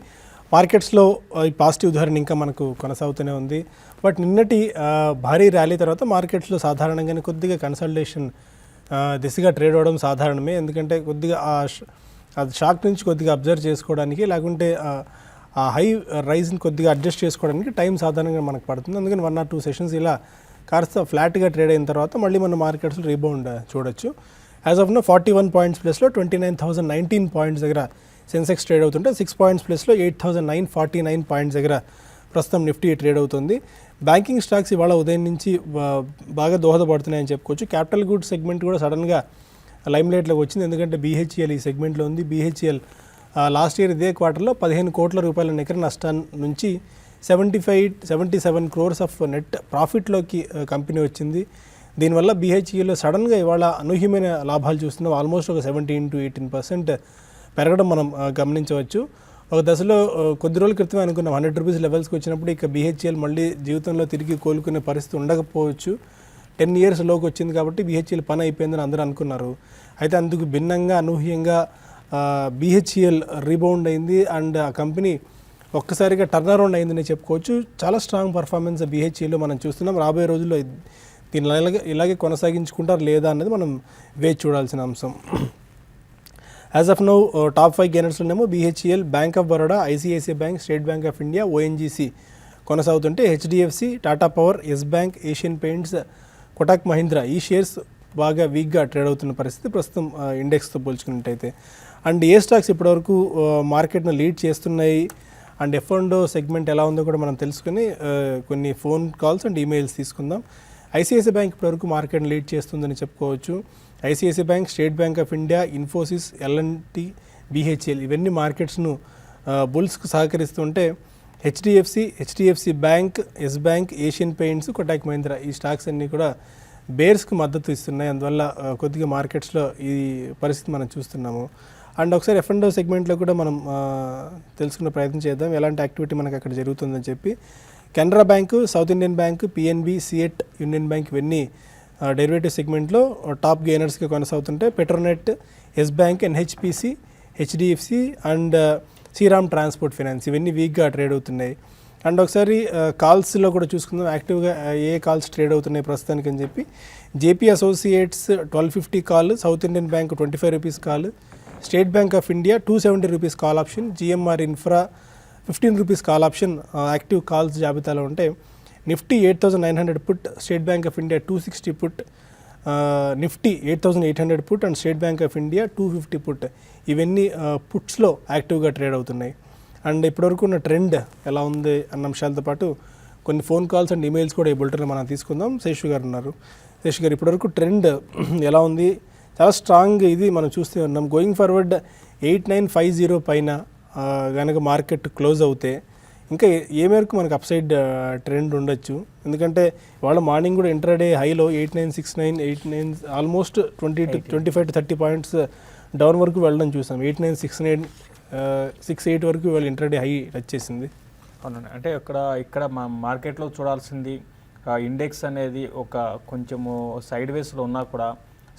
మార్కెట్స్లో ఈ పాజిటివ్ ధోరణి ఇంకా మనకు కొనసాగుతూనే ఉంది. బట్ నిన్నటి భారీ ర్యాలీ తర్వాత మార్కెట్స్లో సాధారణంగానే కొద్దిగా కన్సల్టేషన్ దిశగా ట్రేడ్ అవ్వడం సాధారణమే. ఎందుకంటే కొద్దిగా ఆ షాక్ నుంచి కొద్దిగా అబ్జర్వ్ చేసుకోవడానికి, లేకుంటే ఆ హై రైజ్ని కొద్దిగా అడ్జస్ట్ చేసుకోవడానికి టైం సాధారణంగా మనకు పడుతుంది. అందుకని 1 or 2 సెషన్స్ ఇలా కాస్త ఫ్లాట్గా ట్రేడ్ అయిన తర్వాత మళ్ళీ మన మార్కెట్స్లో రీబౌండ్ చూడొచ్చు. యాజ్ ఆఫ్ నో 41 పాయింట్స్ ప్లస్లో 29,019 పాయింట్స్ దగ్గర సెన్సెక్స్ ట్రేడ్ అవుతుంటే 6 పాయింట్స్ ప్లస్లో 8,949 పాయింట్స్ దగ్గర ప్రస్తుతం నిఫ్టీ ట్రేడ్ అవుతుంది. బ్యాంకింగ్ స్టాక్స్ ఇవాళ ఉదయం నుంచి బాగా దోహదపడుతున్నాయని చెప్పుకోవచ్చు. క్యాపిటల్ గుడ్స్ సెగ్మెంట్ కూడా సడన్గా లైమ్లైట్లోకి వచ్చింది. ఎందుకంటే BHEL ఈ సెగ్మెంట్లో ఉంది. BHEL లాస్ట్ ఇయర్ ఇదే క్వార్టర్లో 15 కోట్ల రూపాయల నికర నష్టం నుంచి 77 crores ఆఫ్ నెట్ ప్రాఫిట్లోకి కంపెనీ వచ్చింది. దీనివల్ల BHELలో సడన్గా ఇవాళ అనూహ్యమైన లాభాలు చూస్తున్నాం. ఆల్మోస్ట్ ఒక 17 to 18% పెరగడం మనం గమనించవచ్చు. ఒక దశలో కొద్ది రోజుల క్రితమే అనుకున్నాం 100 రూపీస్ లెవెల్స్కి వచ్చినప్పుడు ఇక BHEL మళ్ళీ జీవితంలో తిరిగి కోలుకునే పరిస్థితి ఉండకపోవచ్చు. 10 years లోకి వచ్చింది కాబట్టి BHEL పని అయిపోయిందని అందరూ అనుకున్నారు. అయితే అందుకు భిన్నంగా అనూహ్యంగా BHEL రీబౌండ్ అయింది అండ్ ఆ కంపెనీ ఒక్కసారిగా టర్న్ అరౌండ్ అయిందని చెప్పుకోవచ్చు. చాలా స్ట్రాంగ్ పర్ఫార్మెన్స్ BHELలో మనం చూస్తున్నాం. రాబోయే రోజుల్లో దీన్ని ఇలాగే కొనసాగించుకుంటారు లేదా అన్నది మనం వేచి చూడాల్సిన అంశం. యాజ్ ఆఫ్ నౌ టాప్ 5 గెయినర్స్లోనేమో BHEL, bank of Baroda, ICICI bank, state bank of India, ONGC కొనసాగుతుంటే HDFC, Tata power, yes bank, Asian paints, Kotak Mahindra ఈ షేర్స్ బాగా వీక్గా ట్రేడ్ అవుతున్న పరిస్థితి ప్రస్తుతం ఇండెక్స్తో పోల్చుకున్నట్టయితే. అండ్ ఏ స్టాక్స్ ఇప్పటివరకు మార్కెట్ను లీడ్ చేస్తున్నాయి అండ్ F&O సెగ్మెంట్ ఎలా ఉందో కూడా మనం తెలుసుకుని కొన్ని ఫోన్ కాల్స్ అండ్ ఈమెయిల్స్ తీసుకుందాం. ICICI బ్యాంక్ ఇప్పటివరకు మార్కెట్ని లీడ్ చేస్తుందని చెప్పుకోవచ్చు. ICICI bank, state bank of India, Infosys, L&T, BHEL ఇవన్నీ మార్కెట్స్ను బుల్స్కు సహకరిస్తుంటే HDFC bank, yes bank, Asian paints, Kotak Mahindra ఈ స్టాక్స్ అన్నీ కూడా బేర్స్కి మద్దతు ఇస్తున్నాయి. అందువల్ల కొద్దిగా మార్కెట్స్లో ఈ పరిస్థితి మనం చూస్తున్నాము. అండ్ ఒకసారి F&O సెగ్మెంట్లో కూడా మనం తెలుసుకునే ప్రయత్నం చేద్దాం ఎలాంటి యాక్టివిటీ మనకు అక్కడ జరుగుతుందని చెప్పి. Canara Bank, South Indian Bank, PNB, CEAT, Union Bank ఇవన్నీ డెరివేటివ్ సెగ్మెంట్లో టాప్ గెయినర్స్గా కొనసాగుతుంటే Petronet, Yes Bank, NHPC, HDFC and Shriram Transport Finance ఇవన్నీ వీక్గా ట్రేడ్ అవుతున్నాయి. అండ్ ఒకసారి కాల్స్లో కూడా చూసుకుందాం యాక్టివ్గా ఏ కాల్స్ ట్రేడ్ అవుతున్నాయి ప్రస్తుతానికి అని చెప్పి. JP associates 1250 call, south Indian Bank 25 rupees call, state bank of India 270 rupees call option, GMR infra 15 rupees call option active calls జాబితాలో ఉంటే Nifty 8,900 put, state bank of India 260 put, Nifty 8,800 put and state bank of India 250 put ఇవన్నీ పుట్స్లో యాక్టివ్గా ట్రేడ్ అవుతున్నాయి. అండ్ ఇప్పటివరకు ఉన్న ట్రెండ్ ఎలా ఉంది అన్న అంశాలతో పాటు కొన్ని ఫోన్ కాల్స్ అండ్ ఈమెయిల్స్ కూడా ఈ బులెటిన్లో మనం తీసుకుందాం. శేషు గారు ఉన్నారు. శేషు గారు ఇప్పటివరకు ట్రెండ్ ఎలా ఉంది? చాలా స్ట్రాంగ్ ఇది మనం చూస్తూ ఉన్నాం. గోయింగ్ ఫార్వర్డ్ 8950 పైన కనుక మార్కెట్ క్లోజ్ అవుతే ఇంకా ఏ మేరకు మనకు అప్సైడ్ ట్రెండ్ ఉండొచ్చు. ఎందుకంటే వాళ్ళ మార్నింగ్ కూడా ఇంట్రాడే హైలో 8969, 89 ఆల్మోస్ట్ 25 to 30 పాయింట్స్ డౌన్ వరకు వెళ్ళడం చూసాం. 8968 వరకు వాళ్ళు ఇంట్రాడే హై టచ్ చేసింది. అవునండి. అంటే ఇక్కడ మా మార్కెట్లో చూడాల్సింది ఇండెక్స్ అనేది ఒక కొంచెము సైడ్ వేస్లో ఉన్నా కూడా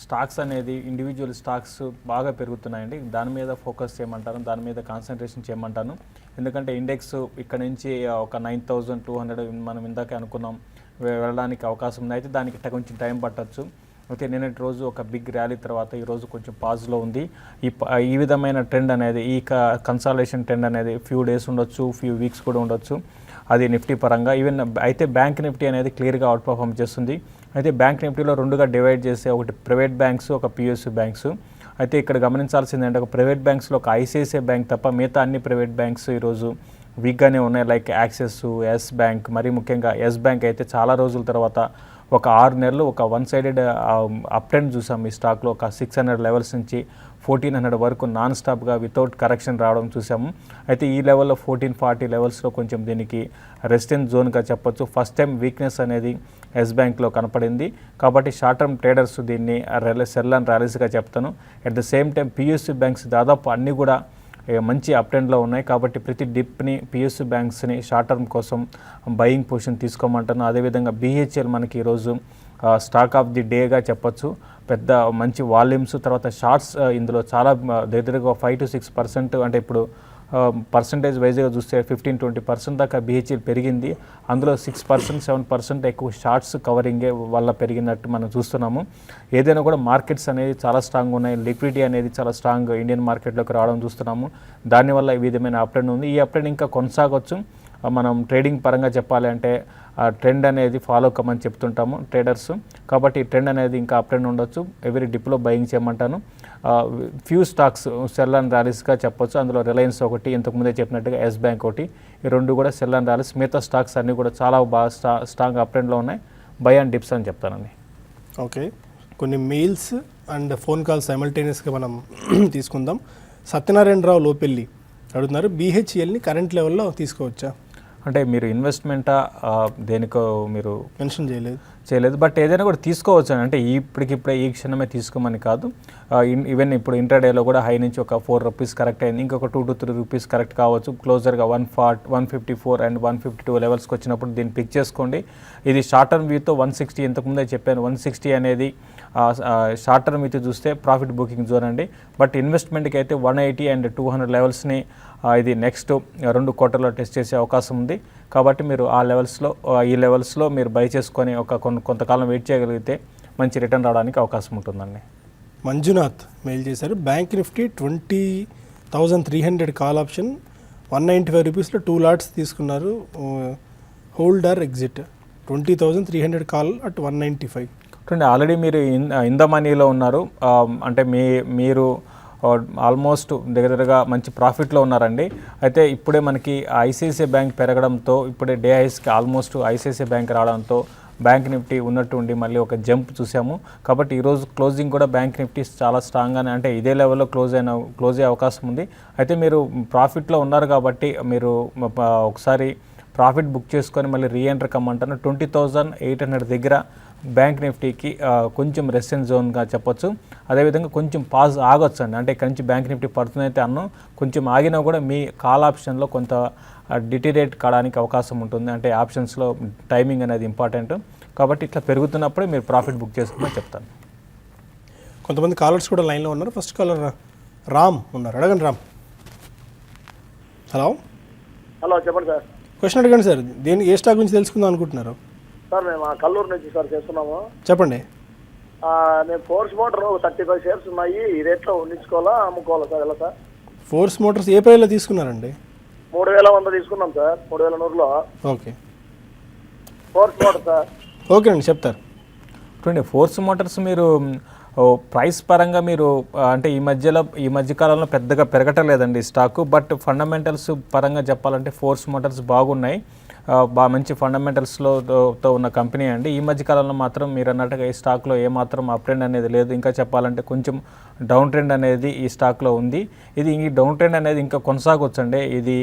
స్టాక్స్ అనేది ఇండివిజువల్ స్టాక్స్ బాగా పెరుగుతున్నాయండి. దాని మీద ఫోకస్ చేయమంటాను, దాని మీద కాన్సన్ట్రేషన్ చేయమంటాను. ఎందుకంటే ఇండెక్స్ ఇక్కడ నుంచి ఒక 9200 మనం ఇందాకే అనుకున్నాం వెళ్ళడానికి అవకాశం ఉంది. అయితే దానికి కొంచెం టైం పట్టచ్చు. అయితే నిన్నటి రోజు ఒక బిగ్ ర్యాలీ తర్వాత ఈరోజు కొంచెం పాజ్లో ఉంది. ఈ విధమైన ట్రెండ్ అనేది ఈ కన్సాలేషన్ ట్రెండ్ అనేది ఫ్యూ డేస్ ఉండొచ్చు, ఫ్యూ వీక్స్ కూడా ఉండొచ్చు. అది నిఫ్టీ పరంగా ఈవెన్ అయితే బ్యాంక్ నిఫ్టీ అనేది క్లియర్గా అవుట్ పర్ఫామ్ చేస్తుంది. అయితే బ్యాంక్ నిఫ్టీలో రెండుగా డివైడ్ చేసే ఒకటి ప్రైవేట్ బ్యాంక్స్, ఒక PSU బ్యాంక్స్. అయితే ఇక్కడ గమనించాల్సింది ఏంటంటే ఒక ప్రైవేట్ బ్యాంక్స్లో ఒక ICICI బ్యాంక్ తప్ప మిగతా అన్ని ప్రైవేట్ బ్యాంక్స్ ఈరోజు వీక్గానే ఉన్నాయి. లైక్ యాక్సిస్, ఎస్ బ్యాంక్, మరీ ముఖ్యంగా ఎస్ బ్యాంక్ అయితే చాలా రోజుల తర్వాత ఒక 6 నెలలు ఒక వన్ సైడెడ్ అప్ ట్రెండ్ చూసాం. ఈ స్టాక్లో ఒక 600 లెవెల్స్ నుంచి 1400 వరకు నాన్ స్టాప్గా వితౌట్ కరెక్షన్ రావడం చూసాము. అయితే ఈ లెవెల్లో 1440 లెవెల్స్లో కొంచెం దీనికి రెసిస్టెన్స్ జోన్గా చెప్పొచ్చు. ఫస్ట్ టైం వీక్నెస్ అనేది ఎస్ బ్యాంక్లో కనపడింది. కాబట్టి షార్ట్ టర్మ్ ట్రేడర్స్ దీన్ని సెల్ అండ్ ర్యాలీస్గా చెప్తాను. At the same time PSU banks దాదాపు అన్నీ కూడా మంచి అప్ ట్రెండ్లో ఉన్నాయి. కాబట్టి ప్రతి డిప్ని PSU బ్యాంక్స్ని షార్ట్ టర్మ్ కోసం బయింగ్ పొజిషన్ తీసుకోమంటాను. అదేవిధంగా BHEL మనకి ఈరోజు స్టాక్ ఆఫ్ ది డేగా చెప్పొచ్చు. పెద్ద మంచి వాల్యూమ్స్, తర్వాత షార్ట్స్ ఇందులో చాలా దగ్గరగా 5 to 6% అంటే ఇప్పుడు పర్సంటేజ్ వైజ్గా చూస్తే 15-20% దాకా BHEL పెరిగింది. అందులో 6%, 7% ఎక్కువ షార్ట్స్ కవరింగే వల్ల పెరిగినట్టు మనం చూస్తున్నాము. ఏదైనా కూడా మార్కెట్స్ అనేది చాలా స్ట్రాంగ్ ఉన్నాయి, లిక్విడిటీ అనేది చాలా స్ట్రాంగ్ ఇండియన్ మార్కెట్లోకి రావడం చూస్తున్నాము. దానివల్ల ఈ విధమైన అప్ ట్రెండ్ ఉంది. ఈ అప్ ట్రెండ్ ఇంకా కొనసాగొచ్చు. మనం ట్రేడింగ్ పరంగా చెప్పాలి అంటే ట్రెండ్ అనేది ఫాలో కమ్మని చెప్తుంటాము ట్రేడర్స్. కాబట్టి ఈ ట్రెండ్ అనేది ఇంకా అప్ ట్రెండ్ ఉండొచ్చు. ఎవరీ డిప్లో బయింగ్ చేయమంటాను. ఫ్యూ స్టాక్స్ సెల్ అండ్ ర్యాలీస్గా చెప్పొచ్చు. అందులో రిలయన్స్ ఒకటి, ఇంతకుముందే చెప్పినట్టుగా ఎస్ బ్యాంక్ ఒకటి, ఈ రెండు కూడా సెల్ అండ్ ర్యాలీస్. మిగతా స్టాక్స్ అన్నీ కూడా చాలా బాగా స్ట్రాంగ్ అప్ ట్రెండ్లో ఉన్నాయి. బై అండ్ డిప్స్ అని చెప్తానండి. ఓకే, కొన్ని మెయిల్స్ అండ్ ఫోన్ కాల్స్ సైమల్టేనియస్గా మనం తీసుకుందాం. సత్యనారాయణరావు లోపెల్లి అడుగుతున్నారు, BHELని కరెంట్ లెవెల్లో తీసుకోవచ్చా? అంటే మీరు ఇన్వెస్ట్మెంటా దేనికో మీరు మెన్షన్ చేయలేదు, బట్ ఏదైనా కూడా తీసుకోవచ్చు అంటే ఇప్పటికిప్పుడే ఈ క్షణమే తీసుకోమని కాదు. ఈవెన్ ఇప్పుడు ఇంటర్డేలో కూడా హై నుంచి ఒక 4 రూపీస్ కరెక్ట్ అయింది, ఇంకొక 2 to 3 రూపీస్ కరెక్ట్ కావచ్చు. క్లోజర్గా 154 అండ్ 152 లెవెల్స్కి వచ్చినప్పుడు దీన్ని పిక్ చేసుకోండి. ఇది షార్ట్ టర్మ్ వ్యూతో 160, ఇంతకుముందే చెప్పాను 160 అనేది షార్ట్ టర్మ్ వ్యూతో చూస్తే ప్రాఫిట్ బుకింగ్ జోన్ అండి. బట్ ఇన్వెస్ట్మెంట్కి అయితే 180 అండ్ 200 లెవెల్స్ని ఇది నెక్స్ట్ 2 క్వార్టర్లో టెస్ట్ చేసే అవకాశం ఉంది. కాబట్టి మీరు ఈ లెవెల్స్లో మీరు బై చేసుకొని కొంతకాలం వెయిట్ చేయగలిగితే మంచి రిటర్న్ రావడానికి అవకాశం ఉంటుందండి. మంజునాథ్ మెయిల్ చేశారు, బ్యాంక్ నిఫ్టీ 20,300 కాల్ ఆప్షన్ 195 రూపీస్లో 2 లాట్స్ తీసుకున్నారు. Holder exit 20,300 call at 195. Already మీరు ఇన్ ద మనీలో ఉన్నారు. అంటే మీరు ఆల్మోస్ట్ దగ్గరగా మంచి ప్రాఫిట్లో ఉన్నారండి. అయితే ఇప్పుడే మనకి ICICI బ్యాంక్ పెరగడంతో ఇప్పుడే డే హైస్కి ఆల్మోస్ట్ ICICI బ్యాంక్ రావడంతో బ్యాంక్ నిఫ్టీ ఉన్నట్టు ఉండి మళ్ళీ ఒక జంప్ చూసాము. కాబట్టి ఈరోజు క్లోజింగ్ కూడా బ్యాంక్ నిఫ్టీ చాలా స్ట్రాంగ్గానే అంటే ఇదే లెవెల్లో క్లోజ్ అయ్యే అవకాశం ఉంది. అయితే మీరు ప్రాఫిట్లో ఉన్నారు కాబట్టి మీరు ఒకసారి ప్రాఫిట్ బుక్ చేసుకొని మళ్ళీ రీఎంటర్ కమ్మంటాను. 20,800 దగ్గర బ్యాంక్ నిఫ్టీకి కొంచెం రెసిస్టెన్స్ జోన్గా చెప్పొచ్చు. అదేవిధంగా కొంచెం పాజ్ ఆగొచ్చు అండి. అంటే ఇక్కడి నుంచి బ్యాంక్ నిఫ్టీ పడుతుందైతే కొంచెం ఆగినా కూడా మీ కాల్ ఆప్షన్లో కొంత డిటీరేట్ కావడానికి అవకాశం ఉంటుంది. అంటే ఆప్షన్స్లో టైమింగ్ అనేది ఇంపార్టెంట్. కాబట్టి ఇట్లా పెరుగుతున్నప్పుడే మీరు ప్రాఫిట్ బుక్ చేసుకోమని చెప్తాను. కొంతమంది కాలర్స్ కూడా లైన్లో ఉన్నారు. ఫస్ట్ కాలర్ రామ్ ఉన్నారు, అడగండి రామ్. హలో చెప్పండి సార్. క్వశ్చన్ అడగండి సార్. ఏ స్టాక్ గురించి తెలుసుకుందాం అనుకుంటున్నారు? సార్ మేము కల్లూరు నుంచి సార్ చేస్తున్నాము. చెప్పండి. నేను ఫోర్స్ మోటార్ 35 షేర్స్ ఉన్నాయి. ఈ రేట్లో ఉండించుకోవాలా అమ్ముకోవాలా సార్? ఎలా సార్? ఫోర్స్ మోటార్స్ ఏ ప్రైస్లో తీసుకున్నారండి? 3,100 తీసుకున్నాం సార్, 3,100లో. Okay, Force Motor sir. Okay అండి, చెప్తారు. చూడండి, ఫోర్స్ మోటార్స్ మీరు ప్రైస్ పరంగా మీరు అంటే ఈ మధ్యకాలంలో పెద్దగా పెరగటలేదండి స్టాకు. బట్ ఫండమెంటల్స్ పరంగా చెప్పాలంటే ఫోర్స్ మోటార్స్ బాగున్నాయి. బాగా మంచి ఫండమెంటల్స్లో ఉన్న కంపెనీ అండి. ఈ మధ్యకాలంలో మాత్రం మీరు అన్నట్టుగా ఈ స్టాక్లో ఏమాత్రం అప్ ట్రెండ్ అనేది లేదు. ఇంకా చెప్పాలంటే కొంచెం డౌన్ ట్రెండ్ అనేది ఈ స్టాక్లో ఉంది. ఈ డౌన్ ట్రెండ్ అనేది ఇంకా కొనసాగొచ్చండి. ఇది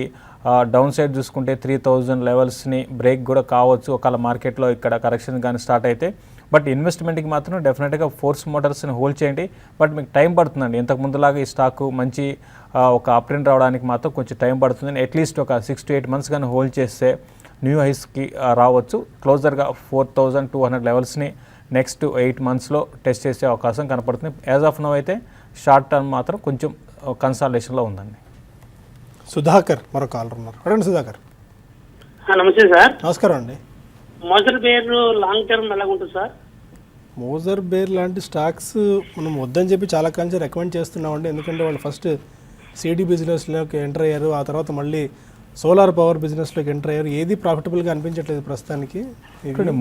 డౌన్ సైడ్ చూసుకుంటే 3,000 లెవెల్స్ని బ్రేక్ కూడా కావచ్చు ఒకవేళ మార్కెట్లో ఇక్కడ కరెక్షన్ కానీ స్టార్ట్ అయితే. బట్ ఇన్వెస్ట్మెంట్కి మాత్రం డెఫినెట్గా ఫోర్స్ మోటార్స్ని హోల్డ్ చేయండి. బట్ మీకు టైం పడుతుందండి. ఇంతకు ముందులాగా ఈ స్టాకు మంచి ఒక అప్ ట్రెండ్ రావడానికి మాత్రం కొంచెం టైం పడుతుంది. అట్లీస్ట్ ఒక 6 to 8 months కానీ హోల్డ్ చేస్తే న్యూ హైస్కి రావచ్చు. క్లోజర్గా 4,200 లెవెల్స్ని నెక్స్ట్ 8 monthsలో టెస్ట్ చేసే అవకాశం కనపడుతుంది. యాజ్ ఆఫ్ నౌ అయితే షార్ట్ టర్మ్ మాత్రం కొంచెం కన్సాలిడేషన్లో ఉందండి. సుధాకర్ మరో కాలర్ ఉన్నారు, అడగండి సుధాకర్. నమస్తే సార్. నమస్కారం అండి. మోజర్ బేర్ లాంగ్ టర్మ్ ఎలా ఉంటుంది సార్? మోజర్ బేర్ లాంటి స్టాక్స్ మనం వద్దని చెప్పి చాలా కాలం రికమెండ్ చేస్తున్నామండి. ఎందుకంటే వాళ్ళు ఫస్ట్ సిడి బిజినెస్లోకి ఎంటర్ అయ్యారు, ఆ తర్వాత మళ్ళీ సోలార్ పవర్ బిజినెస్లోకి ఎంటర్ అయ్యారు. ఏది ప్రాఫిటబుల్గా అనిపించట్లేదు ప్రస్తుతానికి.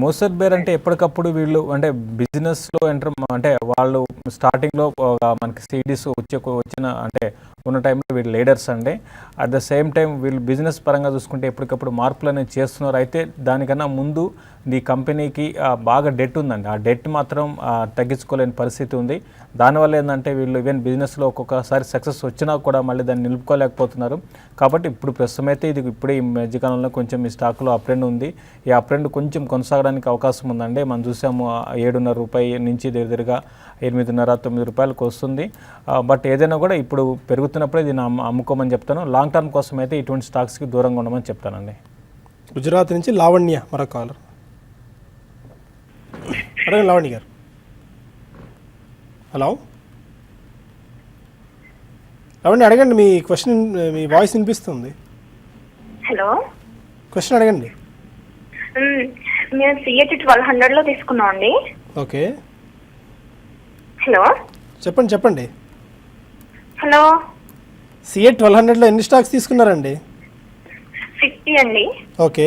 మోసర్ బేర్ అంటే ఎప్పటికప్పుడు వీళ్ళు అంటే బిజినెస్లో ఎంటర్ అంటే వాళ్ళు స్టార్టింగ్లో మనకి సిడీస్ వచ్చిన అంటే ఉన్న టైంలో వీళ్ళు లీడర్స్ అండి. అట్ ద సేమ్ టైం వీళ్ళు బిజినెస్ పరంగా చూసుకుంటే ఎప్పటికప్పుడు మార్పులు అనేవి చేస్తున్నారు. అయితే దానికన్నా ముందు ఈ కంపెనీకి బాగా డెట్ ఉందండి. ఆ డెట్ మాత్రం తగ్గించుకోలేని పరిస్థితి ఉంది. దానివల్ల ఏంటంటే వీళ్ళు ఈవెన్ బిజినెస్లో ఒక్కొక్కసారి సక్సెస్ వచ్చినా కూడా మళ్ళీ దాన్ని నిలుపుకోలేకపోతున్నారు. కాబట్టి ఇప్పుడు ప్రస్తుతం అయితే ఇది ఇప్పుడే ఈ మధ్యకాలంలో కొంచెం ఈ స్టాక్లో అప్ ట్రెండ్ ఉంది. ఈ అప్ ట్రెండ్ కొంచెం కొనసాగడానికి అవకాశం ఉందండి. మనం చూసాము 7.5 రూపాయల నుంచి దగ్గరగా 8.5-9 రూపాయలకు వస్తుంది. బట్ ఏదైనా కూడా ఇప్పుడు పెరుగుతున్నప్పుడే దీన్ని అమ్ముకోమని చెప్తాను. లాంగ్ టర్మ్ కోసం అయితే ఇటువంటి స్టాక్స్కి దూరంగా ఉండమని చెప్తానండి. గుజరాత్ నుంచి లావణ్య మరో కాలర్, అడగండి లావణ్య గారు. హలో అవండి అడగండి, మీ క్వశ్చన్, మీ వాయిస్ వినిపిస్తుంది. హలో, క్వశ్చన్ అడగండి. మేము సిఎట్ 1200లో తీసుకున్నాం అండి. ఓకే, హలో చెప్పండి. హలో, సిఎట్ 1200లో ఎన్ని స్టాక్స్ తీసుకున్నారండి? 50 అండి. ఓకే,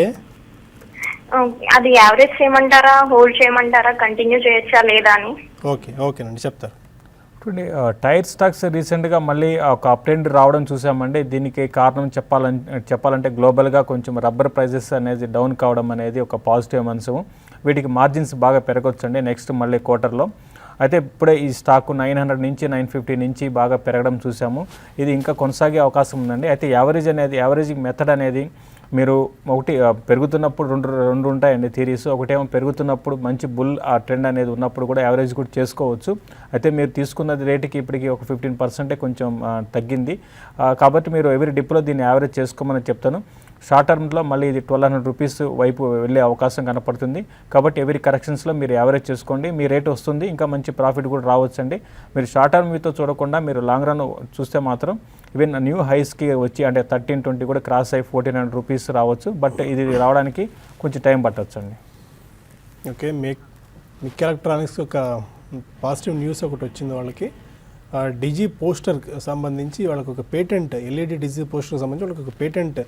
అది యావరేజ్ చేయమంటారా, హోల్డ్ చేయమంటారా, కంటిన్యూ చేయొచ్చా లేదా అని? ఓకేనండి, చెప్తారు. టైర్ స్టాక్స్ రీసెంట్గా మళ్ళీ ఒక అప్ ట్రెండ్ రావడం చూసామండి. దీనికి కారణం చెప్పాలంటే గ్లోబల్గా కొంచెం రబ్బర్ ప్రైజెస్ అనేది డౌన్ కావడం అనేది ఒక పాజిటివ్ అంశం. వీటికి మార్జిన్స్ బాగా పెరగొచ్చండి నెక్స్ట్ మళ్ళీ క్వార్టర్లో. అయితే ఇప్పుడే ఈ స్టాకు 900 నుంచి 950 నుంచి బాగా పెరగడం చూసాము. ఇది ఇంకా కొనసాగే అవకాశం ఉందండి. అయితే యావరేజింగ్ మెథడ్ అనేది మీరు ఒకటి పెరుగుతున్నప్పుడు రెండు ఉంటాయండి థీరీస్. ఒకటేమో పెరుగుతున్నప్పుడు మంచి బుల్ ఆ ట్రెండ్ అనేది ఉన్నప్పుడు కూడా యావరేజ్ కూడా చేసుకోవచ్చు. అయితే మీరు తీసుకున్నది రేటుకి ఇప్పటికి ఒక 15% కొంచెం తగ్గింది. కాబట్టి మీరు ఎవరి డిప్లో దీన్ని యావరేజ్ చేసుకోమని చెప్తాను. షార్ట్ టర్మ్లో మళ్ళీ ఇది 1200 రూపీస్ వైపు వెళ్ళే అవకాశం కనపడుతుంది. కాబట్టి ఎవరి కరెక్షన్స్లో మీరు యావరేజ్ చేసుకోండి, మీ రేట్ వస్తుంది, ఇంకా మంచి ప్రాఫిట్ కూడా రావచ్చండి. మీరు షార్ట్ టర్మ్ మీతో చూడకుండా మీరు లాంగ్ రన్ చూస్తే మాత్రం ఈవెన్ న్యూ హైస్కి వచ్చి అంటే 1320 కూడా క్రాస్ అయ్యి 1400 రూపీస్ రావచ్చు. బట్ ఇది రావడానికి కొంచెం టైం పట్టవచ్చు అండి. ఓకే, మిక్ ఎలక్ట్రానిక్స్ ఒక పాజిటివ్ న్యూస్ ఒకటి వచ్చింది వాళ్ళకి. డిజీ పోస్టర్ సంబంధించి వాళ్ళకి ఒక పేటెంట్, ఎల్ఈడి డిజీ పోస్టర్ సంబంధించి వాళ్ళకి ఒక పేటెంట్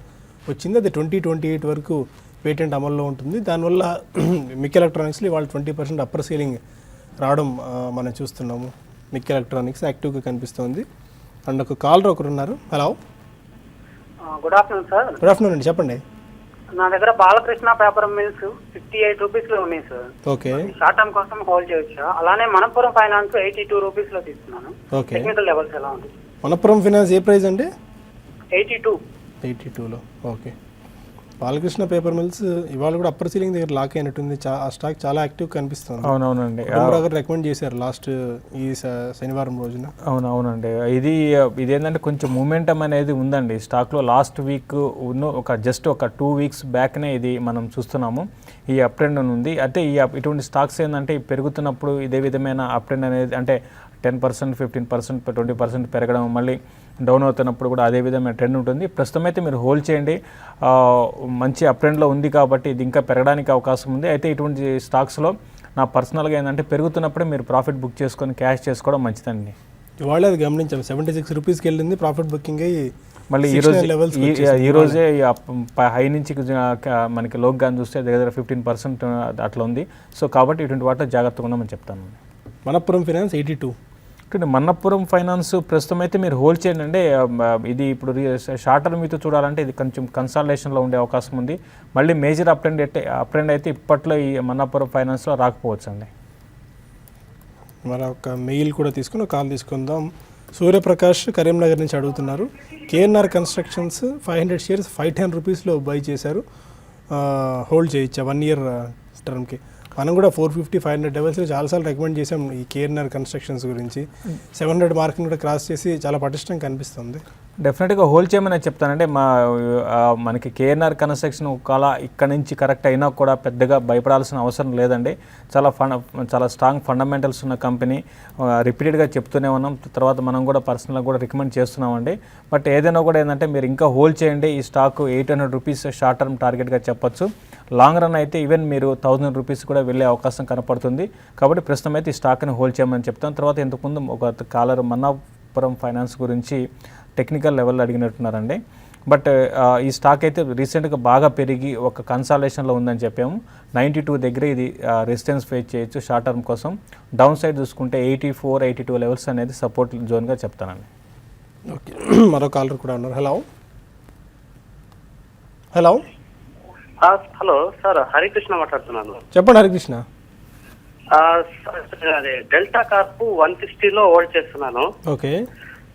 వచ్చింది. అది 2028 వరకు పేటెంట్ అమల్లో ఉంటుంది. దానివల్ల మిక్ ఎలక్ట్రానిక్స్లో వాళ్ళు 20% అప్పర్ సీలింగ్ రావడం మనం చూస్తున్నాము. మిక్ ఎలక్ట్రానిక్స్ యాక్టివ్గా కనిపిస్తుంది. అండ్ ఒక కాలర్ ఒకరు ఉన్నారు. Hello, good afternoon sir. Good afternoon అండి, చెప్పండి. నా దగ్గర బాలకృష్ణ పేపర్ మిల్స్ 58 రూపీస్లో ఉన్నాయి సార్. ఓకే, షార్ట్ టర్మ్ కోసం హోల్డ్ చేయొచ్చా? అలానే మనపురం ఫైనాన్స్ 82 రూపీస్లో తీసుకున్నాను. ఓకే, టెక్నికల్ లెవెల్స్ ఎలా ఉంటుంది? మనపురం ఫైనాన్స్ ఏ ప్రైస్ అండి? 82లో. ఓకే, బాలకృష్ణ పేపర్ మిల్స్ ఇవాళ కూడా అప్పర్ సీలింగ్ దగ్గర లాక్ అయినట్టుంది. ఆ స్టాక్ చాలా యాక్టివ్ కనిపిస్తుంది. అవునవునండి, రికమెండ్ చేశారు లాస్ట్ ఈ శనివారం రోజున. అవునండి, ఇది ఏంటంటే కొంచెం మూమెంటం అనేది ఉందండి స్టాక్లో. లాస్ట్ వీక్ జస్ట్ ఒక 2 వీక్స్ బ్యాక్నే ఇది మనం చూస్తున్నాము. ఈ అప్ ట్రెండ్ ఉంది. అయితే ఇటువంటి స్టాక్స్ ఏంటంటే పెరుగుతున్నప్పుడు ఇదే విధమైన అప్ ట్రెండ్ అనేది అంటే 10%, 15%, 20% పెరగడం, మళ్ళీ డౌన్ అవుతున్నప్పుడు కూడా అదే విధమైన ట్రెండ్ ఉంటుంది. ప్రస్తుతం అయితే మీరు హోల్డ్ చేయండి. మంచి అప్ ట్రెండ్లో ఉంది కాబట్టి ఇది ఇంకా పెరగడానికి అవకాశం ఉంది. అయితే ఇటువంటి స్టాక్స్లో నా పర్సనల్గా ఏంటంటే పెరుగుతున్నప్పుడే మీరు ప్రాఫిట్ బుక్ చేసుకొని క్యాష్ చేసుకోవడం మంచిదండి. ఇవాళ అది గమనించాం, 76 రూపీస్కి వెళ్ళింది ప్రాఫిట్ బుకింగ్ అయ్యి. మళ్ళీ ఈరోజే హై నుంచి మనకి లోగ్గా చూస్తే దగ్గర 15% అట్లా ఉంది. సో కాబట్టి ఇటువంటి వాటిలో జాగ్రత్తగా ఉండమని చెప్తాను. మనపురం ఫైనాన్స్ 82. మన్నపురం ఫైనాన్స్ ప్రస్తుతం అయితే మీరు హోల్డ్ చేయండి అండి. ఇది ఇప్పుడు షార్ట్ టర్మ్ మీతో చూడాలంటే ఇది కొంచెం కన్సాలిడేషన్లో ఉండే అవకాశం ఉంది. మళ్ళీ మేజర్ అప్ ట్రెండ్ అయితే ఇప్పట్లో ఈ మన్నపురం ఫైనాన్స్లో రాకపోవచ్చు అండి. మరొక మెయిల్ కూడా తీసుకుని కాల్ తీసుకుందాం. సూర్యప్రకాష్ కరీంనగర్ నుంచి అడుగుతున్నారు. కేఎన్ఆర్ కన్స్ట్రక్షన్స్ 500 షేర్స్ 510 రూపీస్లో బై చేశారు, హోల్డ్ చేయొచ్చా 1 ఇయర్ టర్మ్కి? మనం కూడా 450-500 లెవెల్స్లో చాలాసార్లు రికమెండ్ చేసాం ఈ కేఎన్ఆర్ కన్స్ట్రక్షన్స్ గురించి. 700 మార్క్ని కూడా క్రాస్ చేసి చాలా పటిష్టంగా కనిపిస్తుంది. డెఫినెట్గా హోల్డ్ చేయమని చెప్తానంటే మనకి కేఎన్ఆర్ కన్స్ట్రక్షన్ ఒకవేళ ఇక్కడ నుంచి కరెక్ట్ అయినా కూడా పెద్దగా భయపడాల్సిన అవసరం లేదండి. చాలా స్ట్రాంగ్ ఫండమెంటల్స్ ఉన్న కంపెనీ. రిపీటెడ్గా చెప్తూనే ఉన్నాం, తర్వాత మనం కూడా పర్సనల్గా కూడా రికమెండ్ చేస్తున్నామండి. బట్ ఏదైనా కూడా ఏంటంటే మీరు ఇంకా హోల్డ్ చేయండి. ఈ స్టాక్ 800 రూపీస్ షార్ట్ టర్మ్ టార్గెట్గా చెప్పొచ్చు. లాంగ్ రన్ అయితే ఈవెన్ మీరు 1000 రూపీస్ కూడా వెళ్ళే అవకాశం కనపడుతుంది. కాబట్టి ప్రస్తుతం అయితే ఈ స్టాక్ని హోల్డ్ చేయమని చెప్తాను. తర్వాత ఇంతకుముందు ఒక కాలర్ మన్నాపురం ఫైనాన్స్ గురించి టెక్నికల్ లెవెల్లో అడిగినట్టున్నారండి. బట్ ఈ స్టాక్ అయితే రీసెంట్గా బాగా పెరిగి ఒక కన్సాలేషన్లో ఉందని చెప్పాము. 92 దగ్గర ఇది రెసిస్టెన్స్ ఫేస్ చేయొచ్చు షార్ట్ టర్మ్ కోసం. డౌన్ సైడ్ చూసుకుంటే 84-82 లెవెల్స్ అనేది సపోర్ట్ జోన్గా చెప్తానండి. ఓకే, మరో కాలర్ కూడా ఉన్నారు. హలో హలో సార్, హరికృష్ణ మాట్లాడుతున్నాను. చెప్పండి హరికృష్ణ. అదే డెల్టా కార్ప్ 160లో హోల్డ్ చేస్తున్నాను. ఓకే,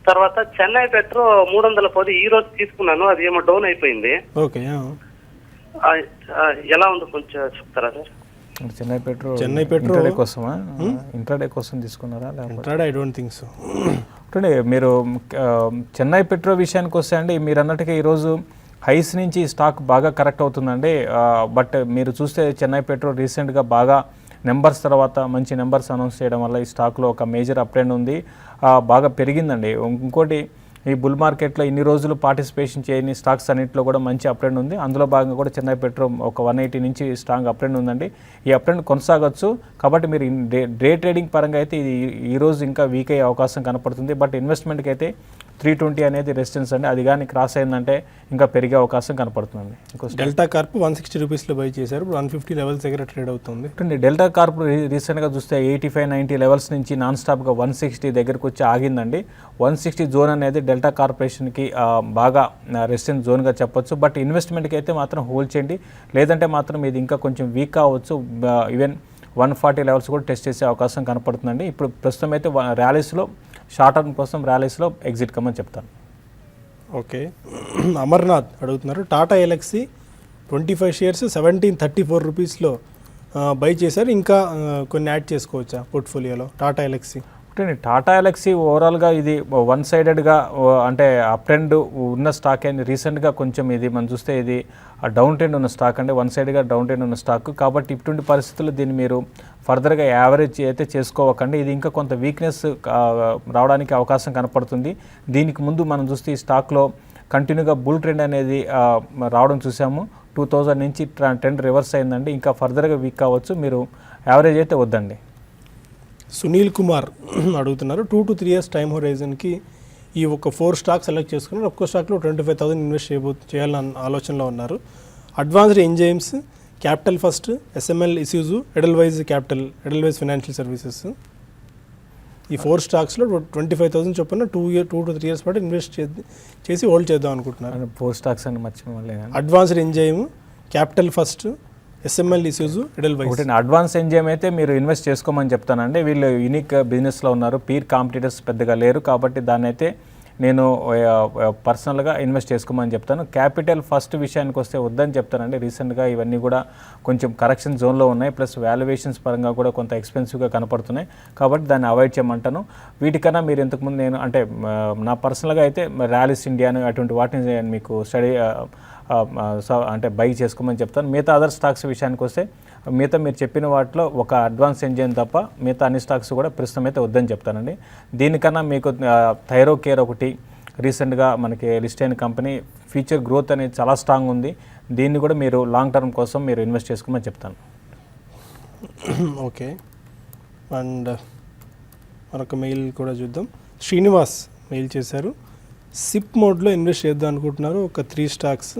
తర్వాత చెన్నై పెట్రో 310 ఈ రోజు తీసుకున్నాను, అది ఏమో డౌన్ అయిపోయింది. ఓకే, ఎలా ఉందో కొంచెం చెప్తారా సార్? చెన్నై పెట్రో కోసమా, ఇంట్రాడే కోసం తీసుకున్నారా? Intraday I don't think so. మీరు చెన్నై పెట్రో విషయానికి వస్తే అండి, మీరు అన్నట్టుగా ఈరోజు హైస్ నుంచి స్టాక్ బాగా కరెక్ట్ అవుతుందండి. బట్ మీరు చూస్తే చెన్నై పెట్రో రీసెంట్గా బాగా నెంబర్స్ తర్వాత మంచి నెంబర్స్ అనౌన్స్ చేయడం వల్ల ఈ స్టాక్లో ఒక మేజర్ అప్ ట్రెండ్ ఉంది, బాగా పెరిగిందండి. ఇంకోటి ఈ బుల్ మార్కెట్లో ఇన్ని రోజులు పార్టిసిపేషన్ చేయని స్టాక్స్ అన్నింటిలో కూడా మంచి అప్ ట్రెండ్ ఉంది. అందులో భాగంగా కూడా చెన్నై పెట్రో ఒక 180 నుంచి స్ట్రాంగ్ అప్ ట్రెండ్ ఉందండి. ఈ అప్ ట్రెండ్ కొనసాగొచ్చు. కాబట్టి మీరు డే ట్రేడింగ్ పరంగా అయితే ఇది ఈరోజు ఇంకా వీక్ అయ్యే అవకాశం కనపడుతుంది. బట్ ఇన్వెస్ట్మెంట్కి అయితే 320 అనేది రెసిస్టెన్స్ అండి. అది కానీ క్రాస్ అయిందంటే ఇంకా పెరిగే అవకాశం కనపడుతుంది. డెల్టా కార్ప్ 160 రూపీస్లో బై చేశారు. 150 లెవెల్స్ దగ్గర ట్రేడ్ అవుతుంది. డెల్టా కార్ప్ రీసెంట్గా చూస్తే 85-90 లెవెల్స్ నుంచి నాన్ స్టాప్గా 160 దగ్గరకు వచ్చి ఆగిందండి. 160 జోన్ అనేది డెల్టా కార్పొరేషన్కి బాగా రెసిస్టెన్స్ జోన్గా చెప్పొచ్చు. బట్ ఇన్వెస్ట్మెంట్కి అయితే మాత్రం హోల్డ్ చేయండి. లేదంటే మాత్రం ఇది ఇంకా కొంచెం వీక్ కావచ్చు. ఈవెన్ 140 లెవెల్స్ కూడా టెస్ట్ చేసే అవకాశం కనపడుతుందండి. ఇప్పుడు ప్రస్తుతం అయితే ర్యాలీస్లో షార్ట్ టర్మ్ కోసం ర్యాలీస్లో ఎగ్జిట్ కమ్మని చెప్తాను. ఓకే, అమర్నాథ్ అడుగుతున్నారు. టాటా ఎలక్సీ 25 షేర్స్ 1734 రూపీస్లో బై చేశారు. ఇంకా కొన్ని యాడ్ చేసుకోవచ్చా పోర్ట్ఫోలియోలో టాటా ఎలక్సీ? అంటే టాటా ఎలక్సీ ఓవరాల్గా ఇది వన్ సైడెడ్గా అంటే అప్ ట్రెండ్ ఉన్న స్టాక్ అండి. రీసెంట్గా కొంచెం ఇది మనం చూస్తే ఇది డౌన్ ట్రెండ్ ఉన్న స్టాక్ అంటే వన్ సైడ్గా డౌన్ ట్రెండ్ ఉన్న స్టాక్. కాబట్టి ఇటువంటి పరిస్థితుల్లో దీన్ని మీరు ఫర్దర్గా యావరేజ్ అయితే చేసుకోవకండి. ఇది ఇంకా కొంత వీక్నెస్ రావడానికి అవకాశం కనపడుతుంది. దీనికి ముందు మనం చూస్తే ఈ స్టాక్లో కంటిన్యూగా బుల్ ట్రెండ్ అనేది రావడం చూసాము. 2000 నుంచి ట్రెండ్ రివర్స్ అయిందండి. ఇంకా ఫర్దర్గా వీక్ కావచ్చు. మీరు యావరేజ్ అయితే వద్దండి. సునీల్ కుమార్ అడుగుతున్నారు. 2 to 3 years టైం హొరైజన్కి ఈ ఒక 4 స్టాక్ సెలెక్ట్ చేసుకున్నారు. ఒక్కో స్టాక్లో 25,000 ఇన్వెస్ట్ చేయాలని ఆలోచనలో ఉన్నారు. Advanced Enzymes, Capital First, SML Isuzu, Edelweiss Capital, Edelweiss Financial Services. ఈ 4 స్టాక్స్లో 25,000 చొప్పున 2 to 3 years పాటు ఇన్వెస్ట్ చేసి హోల్డ్ చేద్దాం అనుకుంటున్నారు. 4 స్టాక్స్ అని మర్చిపోలే. Advanced Enzyme, Capital First, SML Isuzu, Edelweiss. ఒకటి అడ్వాన్స్ ఎంజైమ్ అయితే మీరు ఇన్వెస్ట్ చేసుకోమని చెప్తానండి. వీళ్ళు యూనిక్ బిజినెస్లో ఉన్నారు. పీర్ కాంపిటీటర్స్ పెద్దగా లేరు. కాబట్టి దాన్ని అయితే నేను పర్సనల్గా ఇన్వెస్ట్ చేసుకోమని చెప్తాను. క్యాపిటల్ ఫస్ట్ విషయానికి వస్తే వద్దని చెప్తానండి. రీసెంట్గా ఇవన్నీ కూడా కొంచెం కరెక్షన్ జోన్లో ఉన్నాయి. ప్లస్ వాల్యుయేషన్స్ పరంగా కూడా కొంత ఎక్స్పెన్సివ్గా కనపడుతున్నాయి. కాబట్టి దాన్ని అవాయిడ్ చేయమంటాను. వీటికన్నా మీరు ఇంతకుముందు నేను అంటే నా పర్సనల్గా అయితే ర్యాలీస్ ఇండియాను అటువంటి వాటిని మీకు స్టడీ అంటే బై చేసుకోమని చెప్తాను. మిగతా అదర్ స్టాక్స్ విషయానికి వస్తే మిగతా మీరు చెప్పిన వాటిలో ఒక అడ్వాన్స్ ఎంజైన్ తప్ప మిగతా అన్ని స్టాక్స్ కూడా ప్రస్తుతం అయితే వద్దని చెప్తానండి. దీనికన్నా మీకు థైరో కేర్ ఒకటి రీసెంట్గా మనకి లిస్ట్ అయిన కంపెనీ, ఫ్యూచర్ గ్రోత్ అనేది చాలా స్ట్రాంగ్ ఉంది. దీన్ని కూడా మీరు లాంగ్ టర్మ్ కోసం మీరు ఇన్వెస్ట్ చేసుకోమని చెప్తాను. ఓకే, అండ్ మరొక మెయిల్ కూడా చూద్దాం. శ్రీనివాస్ మెయిల్ చేశారు. సిప్ మోడ్లో ఇన్వెస్ట్ చేద్దాం అనుకుంటున్నారు. ఒక 3 stocks,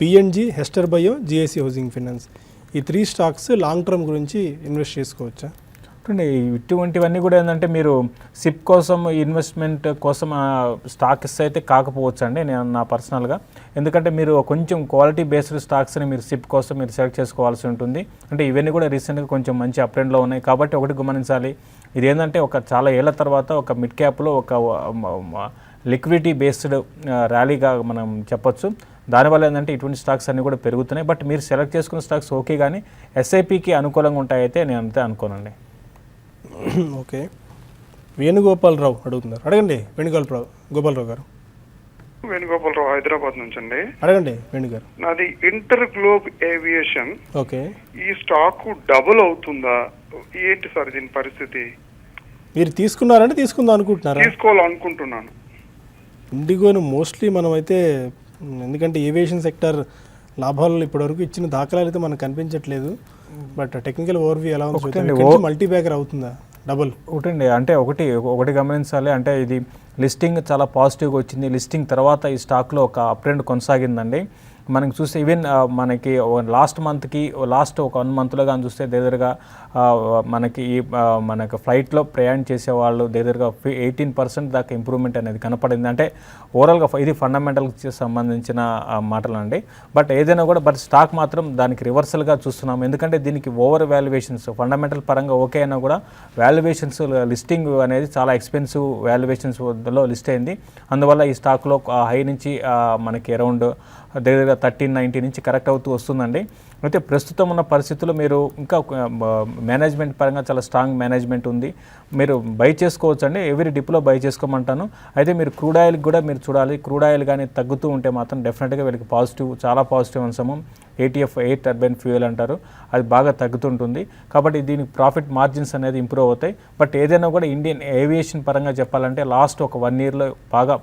PNG, హెస్టర్ bio, GIC housing finance. ఈ 3 స్టాక్స్ లాంగ్ టర్మ్ గురించి ఇన్వెస్ట్ చేసుకోవచ్చా? ఇటువంటివన్నీ కూడా ఏంటంటే మీరు సిప్ కోసం ఇన్వెస్ట్మెంట్ కోసం స్టాక్స్ అయితే కాకపోవచ్చు అండి నేను నా పర్సనల్గా. ఎందుకంటే మీరు కొంచెం క్వాలిటీ బేస్డ్ స్టాక్స్ని మీరు సిప్ కోసం మీరు సెలెక్ట్ చేసుకోవాల్సి ఉంటుంది. అంటే ఇవన్నీ కూడా రీసెంట్గా కొంచెం మంచి అప్ ట్రెండ్లో ఉన్నాయి. కాబట్టి ఒకటి గమనించాలి, ఇది ఏంటంటే ఒక చాలా ఏళ్ల తర్వాత ఒక మిడ్ క్యాప్లో ఒక లిక్విడిటీ బేస్డ్ ర్యాలీగా మనం చెప్పొచ్చు. దానివల్ల ఏంటంటే ఇటువంటి స్టాక్స్ అన్నీ కూడా పెరుగుతున్నాయి. బట్ మీరు సెలెక్ట్ చేసుకున్న స్టాక్స్ ఓకే, కానీ ఎస్ఐపికి అనుకూలంగా ఉంటాయైతే నేను అంతే అనుకోనండి. ఓకే, వేణుగోపాలరావు అడుగుతున్నారు. అడగండి గోపాలరావు గారు. వేణుగోపాలరావు, హైదరాబాద్ నుంచి అండి. అడగండి వేణుగారు. నాది ఇంటర్ గ్లోబ్ ఏవియేషన్. ఓకే, ఈ స్టాక్ డబుల్ అవుతుందా? ఏంటి సార్ దీని పరిస్థితి? మీరు తీసుకున్నారంటే తీసుకుందాం అనుకుంటున్నారా? తీసుకోవాలనుకుంటున్నాను. ఇండిగోను మోస్ట్లీ మనం అయితే, ఎందుకంటే ఏవియేషన్ సెక్టర్ లాభాలు ఇప్పటివరకు ఇచ్చిన దాఖలాలు అయితే మనకు కనిపించట్లేదు. బట్ టెక్నికల్ ఓవర్వ్యూ ఎలా ఉంది? మల్టీ బ్యాగర్ అవుతుందా డబుల్? ఒకటండి, అంటే ఒకటి గమనించాలి. అంటే ఇది లిస్టింగ్ చాలా పాజిటివ్గా వచ్చింది. లిస్టింగ్ తర్వాత ఈ స్టాక్లో ఒక అప్ ట్రెండ్ కొనసాగిందండి. మనకి చూస్తే ఈవెన్ మనకి లాస్ట్ మంత్కి లాస్ట్ ఒక 1 monthలో కానీ చూస్తే దగ్గరగా మనకి మనకు ఫ్లైట్లో ప్రయాణం చేసేవాళ్ళు దగ్గరగా 18% దాకా ఇంప్రూవ్మెంట్ అనేది కనపడింది. అంటే ఓవరాల్గా ఇది ఫండమెంటల్కి సంబంధించిన మాటలండి. బట్ ఏదైనా కూడా స్టాక్ మాత్రం దానికి రివర్సల్గా చూస్తున్నాం. ఎందుకంటే దీనికి ఓవర్ వాల్యుయేషన్స్ ఫండమెంటల్ పరంగా ఓకే అయినా కూడా వాల్యుయేషన్స్ లిస్టింగ్ అనేది చాలా ఎక్స్పెన్సివ్ వాల్యుయేషన్స్లో లిస్ట్ అయింది. అందువల్ల ఈ స్టాక్లో హై నుంచి మనకి అరౌండ్ దగ్గర 1390 నుంచి కరెక్ట్ అవుతూ వస్తుందండి. అయితే ప్రస్తుతం ఉన్న పరిస్థితుల్లో మీరు ఇంకా మేనేజ్మెంట్ పరంగా చాలా స్ట్రాంగ్ మేనేజ్మెంట్ ఉంది, మీరు బై చేసుకోవచ్చు అండి. ఎవరి డిప్లో బై చేసుకోమంటాను. అయితే మీరు క్రూడ్ ఆయిల్కి కూడా మీరు చూడాలి. క్రూడ్ ఆయిల్ కానీ తగ్గుతూ ఉంటే మాత్రం డెఫినెట్గా వీళ్ళకి పాజిటివ్, చాలా పాజిటివ్ అంశము. ATF ఎయిర్ టర్బైన్ ఫ్యూయల్ అంటారు, అది బాగా తగ్గుతుంటుంది. కాబట్టి దీనికి ప్రాఫిట్ మార్జిన్స్ అనేది ఇంప్రూవ్ అవుతాయి. బట్ ఏదైనా కూడా ఇండియన్ ఏవియేషన్ పరంగా చెప్పాలంటే లాస్ట్ ఒక 1 yearలో బాగా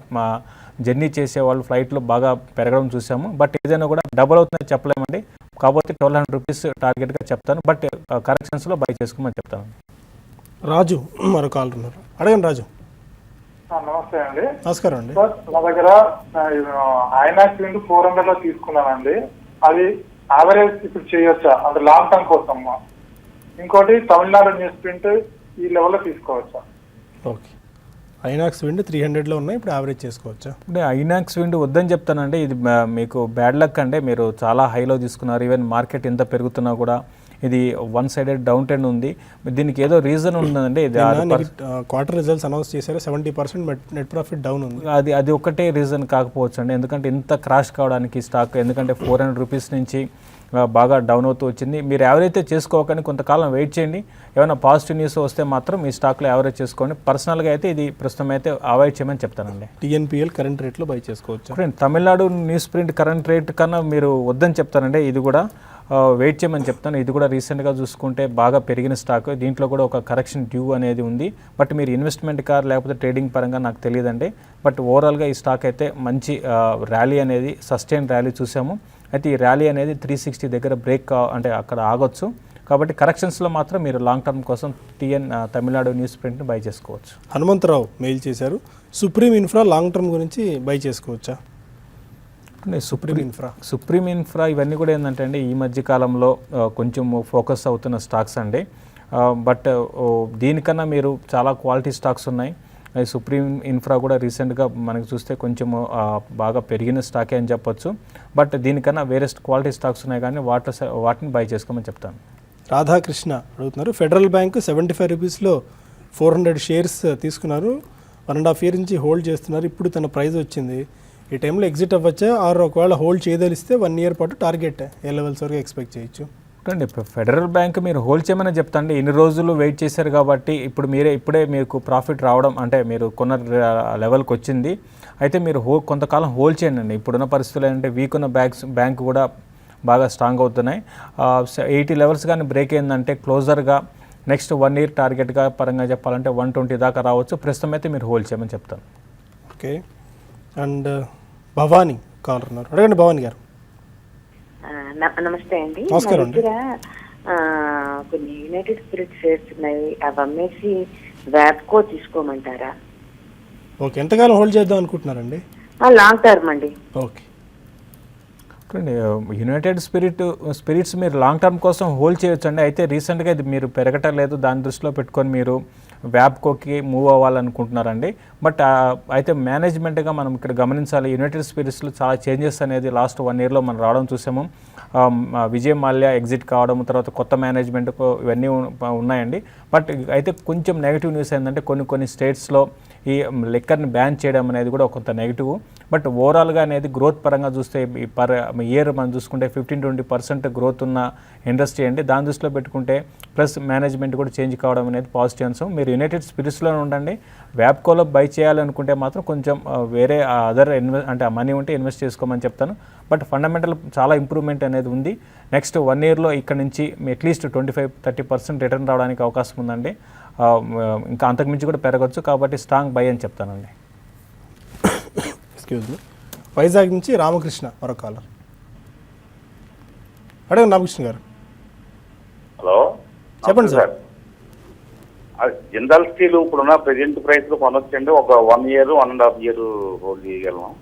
జర్నీ చేసేవాళ్ళు ఫ్లైట్లో బాగా పెరగడం చూసాము. బట్ ఏదైనా కూడా డబుల్ అవుతుందని చెప్పలేమండి. కాబట్టి 1200 రూపీస్ టార్గెట్గా చెప్తాను. బట్ కరెక్షన్స్లో బై చేసుకోమని చెప్తాను. రాజు మరో కాల్ ఉన్నారు, అడగండి రాజు. నమస్తే అండి. నమస్కారం అండి. సార్ మా దగ్గర ఐనాక్స్ విండ్ 400లో తీసుకున్నానండి. అది యావరేజ్ ఇప్పుడు చేయొచ్చా అంటే లాంగ్ టర్మ్ కోసం? ఇంకోటి తమిళనాడు న్యూస్ ప్రింట్ ఈ లెవెల్లో తీసుకోవచ్చా? ఓకే, ఐనాక్స్ విండ్ 300లో ఉన్నాయి, ఇప్పుడు యావరేజ్ చేసుకోవచ్చా? అంటే ఐనాక్స్ విండ్ వద్దని చెప్తానండి. ఇది మీకు బ్యాడ్ లక్ అంటే మీరు చాలా హైలో తీసుకున్నారు. ఈవెన్ మార్కెట్ ఎంత పెరుగుతున్నా కూడా ఇది వన్ సైడెడ్ డౌన్ ట్రెండ్ ఉంది. దీనికి ఏదో రీజన్ ఉందండి. క్వార్టర్ రిజల్ట్స్ అనౌన్స్ చేశారు, 70% నెట్ ప్రాఫిట్ డౌన్ ఉంది. అది ఒకటే రీజన్ కాకపోవచ్చు అండి. ఎందుకంటే ఇంత క్రాష్ కావడానికి స్టాక్, ఎందుకంటే 400 రూపీస్ నుంచి బాగా డౌన్ అవుతూ వచ్చింది. మీరు యావరేజ్ చేసుకోకండి, కొంతకాలం వెయిట్ చేయండి. ఏమైనా పాజిటివ్ న్యూస్ వస్తే మాత్రం ఈ స్టాక్లో యావరేజ్ చేసుకోండి. పర్సనల్గా అయితే ఇది ప్రస్తుతం అయితే అవాయిడ్ చేయమని చెప్తానండి. TNPL కరెంట్ రేట్లో బై చేసుకోవచ్చు. Tamil Nadu news print current rate కన్నా మీరు వద్దని చెప్తానండి. ఇది కూడా వెయిట్ చేయమని చెప్తాను. ఇది కూడా రీసెంట్గా చూసుకుంటే బాగా పెరిగిన స్టాక్, దీంట్లో కూడా ఒక కరెక్షన్ డ్యూ అనేది ఉంది. బట్ మీరు ఇన్వెస్ట్మెంట్ కార్ లేకపోతే ట్రేడింగ్ పరంగా నాకు తెలియదండి. బట్ ఓవరాల్గా ఈ స్టాక్ అయితే మంచి ర్యాలీ అనేది, సస్టైన్ ర్యాలీ చూసాము. అయితే ఈ ర్యాలీ అనేది 360 దగ్గర బ్రేక్ అంటే అక్కడ ఆగొచ్చు. కాబట్టి కరెక్షన్స్లో మాత్రం మీరు లాంగ్ టర్మ్ కోసం తమిళనాడు న్యూస్ ప్రింట్ని బై చేసుకోవచ్చు. హనుమంతరావు మెయిల్ చేశారు, సుప్రీం ఇన్ఫ్రా లాంగ్ టర్మ్ గురించి బై చేసుకోవచ్చా? సుప్రీం ఇన్ఫ్రా ఇవన్నీ కూడా ఏంటంటే అండి ఈ మధ్య కాలంలో కొంచెం ఫోకస్ అవుతున్న స్టాక్స్ అండి. బట్ దీనికన్నా మీరు చాలా క్వాలిటీ స్టాక్స్ ఉన్నాయి. సుప్రీం ఇన్ఫ్రా కూడా రీసెంట్గా మనకి చూస్తే కొంచెం బాగా పెరిగిన స్టాకే అని చెప్పొచ్చు. బట్ దీనికన్నా వేరే క్వాలిటీ స్టాక్స్ ఉన్నాయి, కానీ వాటిని బై చేసుకోమని చెప్తాను. రాధాకృష్ణ అడుగుతున్నారు, ఫెడరల్ బ్యాంక్ 75 రూపీస్లో 400 షేర్స్ తీసుకున్నారు, 1.5 year నుంచి హోల్డ్ చేస్తున్నారు. ఇప్పుడు తన ప్రైస్ వచ్చింది, ఈ టైంలో ఎగ్జిట్ అవ్వచ్చా? ఆర్ ఒకవేళ హోల్డ్ చేయదలిస్తే 1 year పాటు టార్గెట్ ఏ లెవెల్స్ వరకు ఎక్స్పెక్ట్ చేయొచ్చు? అండి ఫెడరల్ బ్యాంక్ మీరు హోల్డ్ చేయమని చెప్తాండి. ఇన్ని రోజులు వెయిట్ చేశారు కాబట్టి ఇప్పుడే మీకు ప్రాఫిట్ రావడం అంటే మీరు కొన్న లెవెల్కి వచ్చింది. అయితే మీరు కొంతకాలం హోల్డ్ చేయండి అండి. ఇప్పుడున్న పరిస్థితులు ఏంటంటే వీక్ ఉన్న బ్యాంక్ కూడా బాగా స్ట్రాంగ్ అవుతున్నాయి. 80 లెవెల్స్ కానీ బ్రేక్ అయిందంటే క్లోజర్గా నెక్స్ట్ 1 year టార్గెట్గా పరంగా చెప్పాలంటే 120 దాకా రావచ్చు. ప్రస్తుతం అయితే మీరు హోల్డ్ చేయమని చెప్తాను. ఓకే, అండ్ భవానీ కాలర్ ఉన్నారు, అడగండి భవానీ గారు. నమస్తే అండి. నమస్కారం అండి. కొన్ని యునైటెడ్ స్పిరిట్ షేర్స్ ఉన్నాయి, అవి అమ్మేసి వ్యాప్కో తీసుకోమంటారా? ఓకే, ఎంతకాలం హోల్డ్ చేద్దాం అనుకుంటున్నారండి? లాంగ్ టర్మ్ అండి. ఓకే, యునైటెడ్ స్పిరిట్స్ మీరు లాంగ్ టర్మ్ కోసం హోల్డ్ చేయొచ్చు అండి. అయితే రీసెంట్గా ఇది మీరు పెరగటలేదు, దాని దృష్టిలో పెట్టుకొని మీరు వ్యాప్కోకి మూవ్ అవ్వాలనుకుంటున్నారండి. బట్ అయితే మేనేజ్మెంట్గా మనం ఇక్కడ గమనించాలి, యునైటెడ్ స్పిరిట్స్లో చాలా చేంజెస్ అనేది లాస్ట్ 1 yearలో మనం రావడం చూసాము. విజయ్ మాల్యా ఎగ్జిట్ కావడం, తర్వాత కొత్త మేనేజ్మెంట్ ఇవన్నీ ఉన్నాయండి. బట్ అయితే కొంచెం నెగిటివ్ న్యూస్ ఏంటంటే కొన్ని స్టేట్స్లో ఈ లిక్కర్ని బ్యాన్ చేయడం అనేది కూడా కొంత నెగిటివ్. బట్ ఓవరాల్గా అనేది గ్రోత్ పరంగా చూస్తే పర్ ఇయర్ మనం చూసుకుంటే 15-20% గ్రోత్ ఉన్న ఇండస్ట్రీ అండి. దాని దృష్టిలో పెట్టుకుంటే ప్లస్ మేనేజ్మెంట్ కూడా చేంజ్ కావడం అనేది పాజిటివ్ అంశం. మీరు యునైటెడ్ స్పిరిట్స్లోనే ఉండండి. వ్యాప్కోలో బై చేయాలనుకుంటే మాత్రం కొంచెం వేరే అదర్ అంటే ఆ మనీ ఉంటే ఇన్వెస్ట్ చేసుకోమని చెప్తాను. బట్ ఫండమెంటల్ చాలా ఇంప్రూవ్మెంట్ అనేది ఉంది. నెక్స్ట్ 1 yearలో ఇక్కడ నుంచి అట్లీస్ట్ 25-30% రిటర్న్ రావడానికి అవకాశం ఉందండి. ఇంకా అంతకుమించి కూడా పెరగచ్చు. కాబట్టి స్ట్రాంగ్ బై అని చెప్తానండి. ఎక్స్క్యూజ్ మీ, వైజాగ్ నుంచి రామకృష్ణ మరొక కాలర్, అడగండి రామకృష్ణ గారు. హలో, చెప్పండి సార్. జిందాల్ స్టీల్ ఇప్పుడున్న ప్రెజెంట్ ప్రైస్ లో కొనొచ్చండి. ఒక 1 year 1.5 year హోల్డ్ చేయగలం.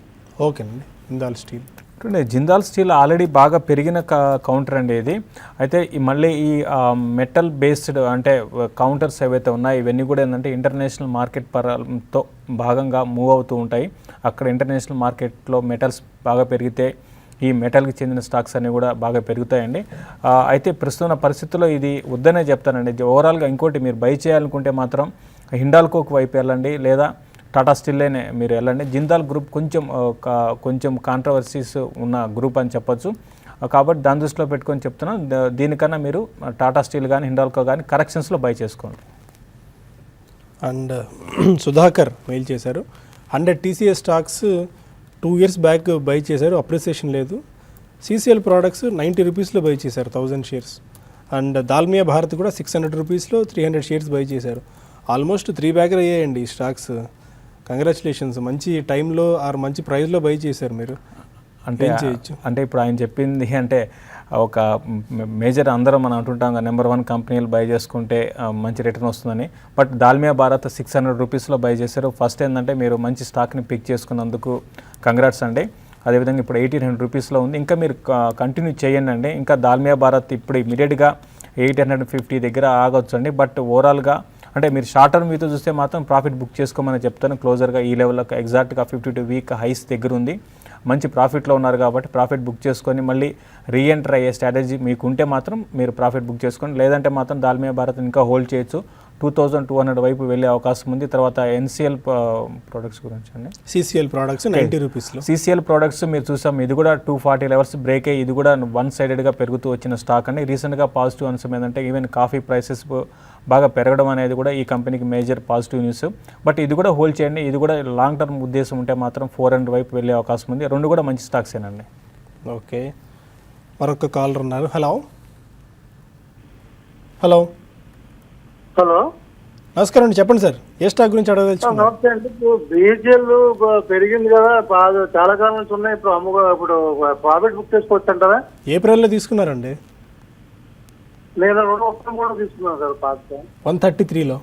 ఓకేనండి, Jindal steel. Jindal steel already బాగా పెరిగిన కౌంటర్ అండి ఇది. అయితే మళ్ళీ ఈ మెటల్ బేస్డ్ అంటే కౌంటర్స్ ఏవైతే ఉన్నాయో ఇవన్నీ కూడా ఏంటంటే ఇంటర్నేషనల్ మార్కెట్ పరంతో భాగంగా మూవ్ అవుతూ ఉంటాయి. అక్కడ ఇంటర్నేషనల్ మార్కెట్లో మెటల్స్ బాగా పెరిగితే ఈ మెటల్కి చెందిన స్టాక్స్ అన్నీ కూడా బాగా పెరుగుతాయండి. అయితే ప్రస్తుత పరిస్థితుల్లో ఇది వద్దనే చెప్తానండి. ఓవరాల్గా ఇంకోటి మీరు బై చేయాలనుకుంటే మాత్రం హిండాల్కోకి వైపు వెళ్ళండి, లేదా టాటా స్టీల్లోనే మీరు వెళ్ళండి. జిందాల్ గ్రూప్ కొంచెం కాంట్రవర్సీస్ ఉన్న గ్రూప్ అని చెప్పొచ్చు. కాబట్టి దాని దృష్టిలో పెట్టుకొని చెప్తున్నాను. దీనికన్నా మీరు టాటా స్టీల్ కానీ హిండాల్కో కానీ కరెక్షన్స్లో బై చేసుకోండి. అండ్ సుధాకర్ మెయిల్ చేశారు, 100 TCS stocks 2 years back by చేశారు, అప్రిసియేషన్ లేదు. CCL ప్రోడక్ట్స్ 90 రూపీస్లో బై చేశారు 1000 షేర్స్. అండ్ దాల్మియా భారత్ కూడా 600 రూపీస్లో 300 షేర్స్ బై చేశారు. ఆల్మోస్ట్ 3 బ్యాగర్ అయ్యాయండి ఈ స్టాక్స్. కంగ్రాచులేషన్స్, మంచి టైంలో ఆర్ మంచి ప్రైస్లో బై చేశారు మీరు. అంటే ఇప్పుడు ఆయన చెప్పింది అంటే ఒక మేజర్ అందరం మనం అంటుంటాం నెంబర్ 1 కంపెనీలు బై చేసుకుంటే మంచి రిటర్న్ వస్తుందని. బట్ దాల్మియా భారత్ 600 రూపీస్లో బై చేశారు. ఫస్ట్ ఏంటంటే మీరు మంచి స్టాక్ని పిక్ చేసుకున్నందుకు కంగ్రాట్స్ అండి. అదేవిధంగా ఇప్పుడు 1800 రూపీస్లో ఉంది. ఇంకా మీరు కంటిన్యూ చేయండి అండి. ఇంకా దాల్మియా భారత్ ఇప్పుడు ఇమీడియట్గా 850 దగ్గర ఆగొచ్చు అండి. బట్ ఓవరాల్గా అంటే మీరు షార్ట్ టర్మ్ మీతో చూస్తే మాత్రం ప్రాఫిట్ బుక్ చేసుకోమని చెప్తాను. క్లోజర్గా ఈ లెవెల్లో ఎగ్జాక్ట్గా 52 వీక్ హైస్ దగ్గర ఉంది. మంచి ప్రాఫిట్లో ఉన్నారు కాబట్టి ప్రాఫిట్ బుక్ చేసుకొని మళ్ళీ రీఎంటర్ అయ్యే స్ట్రాటజీ మీకు ఉంటే మాత్రం మీరు ప్రాఫిట్ బుక్ చేసుకోండి. లేదంటే మాత్రం దాల్మియా భారత్ ఇంకా హోల్డ్ చేయొచ్చు. 2200 వైపు వెళ్ళే అవకాశం ఉంది. తర్వాత NCL ప్రోడక్ట్స్ గురించి అండి. CCL ప్రోడక్ట్స్ 90 రూపీస్లో. CCL ప్రోడక్ట్స్ మీరు చూసాం, ఇది కూడా 240 లెవెల్స్ బ్రేక్ అయ్యి ఇది కూడా 1 సైడెడ్గా పెరుగుతూ వచ్చిన స్టాక్ అండి. రీసెంట్గా పాజిటివ్ అంశం ఏంటంటే ఈవెన్ కాఫీ ప్రైసెస్ బాగా పెరగడం అనేది కూడా ఈ కంపెనీకి మేజర్ పాజిటివ్ న్యూస్. బట్ ఇది కూడా హోల్డ్ చేయండి. ఇది కూడా లాంగ్ టర్మ్ ఉద్దేశం ఉంటే మాత్రం 400 వైపు వెళ్ళే అవకాశం ఉంది. రెండు కూడా మంచి స్టాక్సేనండి. ఓకే, మరొక కాలర్ ఉన్నారు. హలో హలో హలో, నమస్కారం అండి, చెప్పండి సార్, ఏ స్టాక్ గురించి అడగదలుచుకున్నారు? నమస్తే అండి. ఇప్పుడు BHL పెరిగింది కదా, చాలా కాలం నుంచి ఉన్నాయి. ఇప్పుడు ప్రాఫిట్ బుక్ చేసుకోవచ్చు అంటారా? ఏప్రిల్లో తీసుకున్నారండి. లేదా 2 కూడా తీసుకున్నాను సార్ పాత 133లో.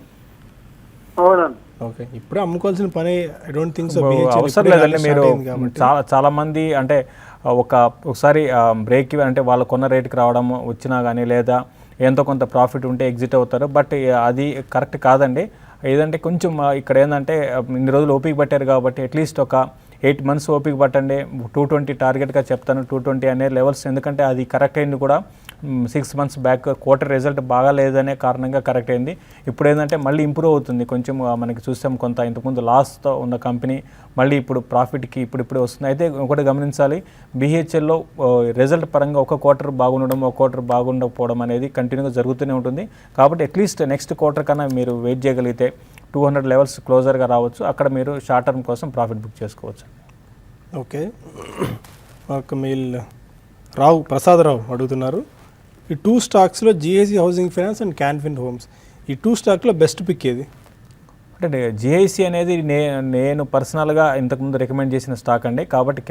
అవునండి. ఓకే, ఇప్పుడు అమ్ముకోవాల్సిన పని ఐ డోంట్ థింక్ సో. అవసరం లేదండి. మీరు చాలా మంది అంటే ఒకసారి బ్రేక్ అంటే వాళ్ళు కొన్న రేటుకి రావడం వచ్చినా కానీ లేదా ఎంతో కొంత ప్రాఫిట్ ఉంటే ఎగ్జిట్ అవుతారు. బట్ అది కరెక్ట్ కాదండి. ఏదంటే కొంచెం ఇక్కడ ఏంటంటే ఇన్ని రోజులు ఓపిక పట్టారు కాబట్టి అట్లీస్ట్ ఒక 8 months ఓపిక పట్టండి. 220 టార్గెట్గా చెప్తాను, 220 అనే లెవెల్స్. ఎందుకంటే అది కరెక్ట్ అయింది కూడా 6 months బ్యాక్. క్వార్టర్ రిజల్ట్ బాగా లేదనే కారణంగా కరెక్ట్ అయింది. ఇప్పుడు ఏంటంటే మళ్ళీ ఇంప్రూవ్ అవుతుంది కొంచెం. మనకి చూసాం కొంత ఇంతకుముందు లాస్తో ఉన్న కంపెనీ మళ్ళీ ఇప్పుడు ప్రాఫిట్కి ఇప్పుడిప్పుడే వస్తుంది. అయితే ఒకటి గమనించాలి, BHLలో రిజల్ట్ పరంగా ఒక క్వార్టర్ బాగుండడం ఒక క్వార్టర్ బాగుండకపోవడం అనేది కంటిన్యూగా జరుగుతూనే ఉంటుంది. కాబట్టి అట్లీస్ట్ నెక్స్ట్ క్వార్టర్ కన్నా మీరు వెయిట్ చేయగలిగితే 200 లెవెల్స్ క్లోజర్గా రావచ్చు. అక్కడ మీరు షార్ట్ టర్మ్ కోసం ప్రాఫిట్ బుక్ చేసుకోవచ్చు. ఓకే, ఒక మెయిల్ ప్రసాదరావు అడుగుతున్నారు, ఈ 2 స్టాక్స్లో GIC housing finance and Can Fin homes, ఈ 2 స్టాక్లో బెస్ట్ పిక్ ఏది? అంటే GIC అనేది నేను పర్సనల్గా ఇంతకుముందు రికమెండ్ చేసిన స్టాక్ అండి. కాబట్టి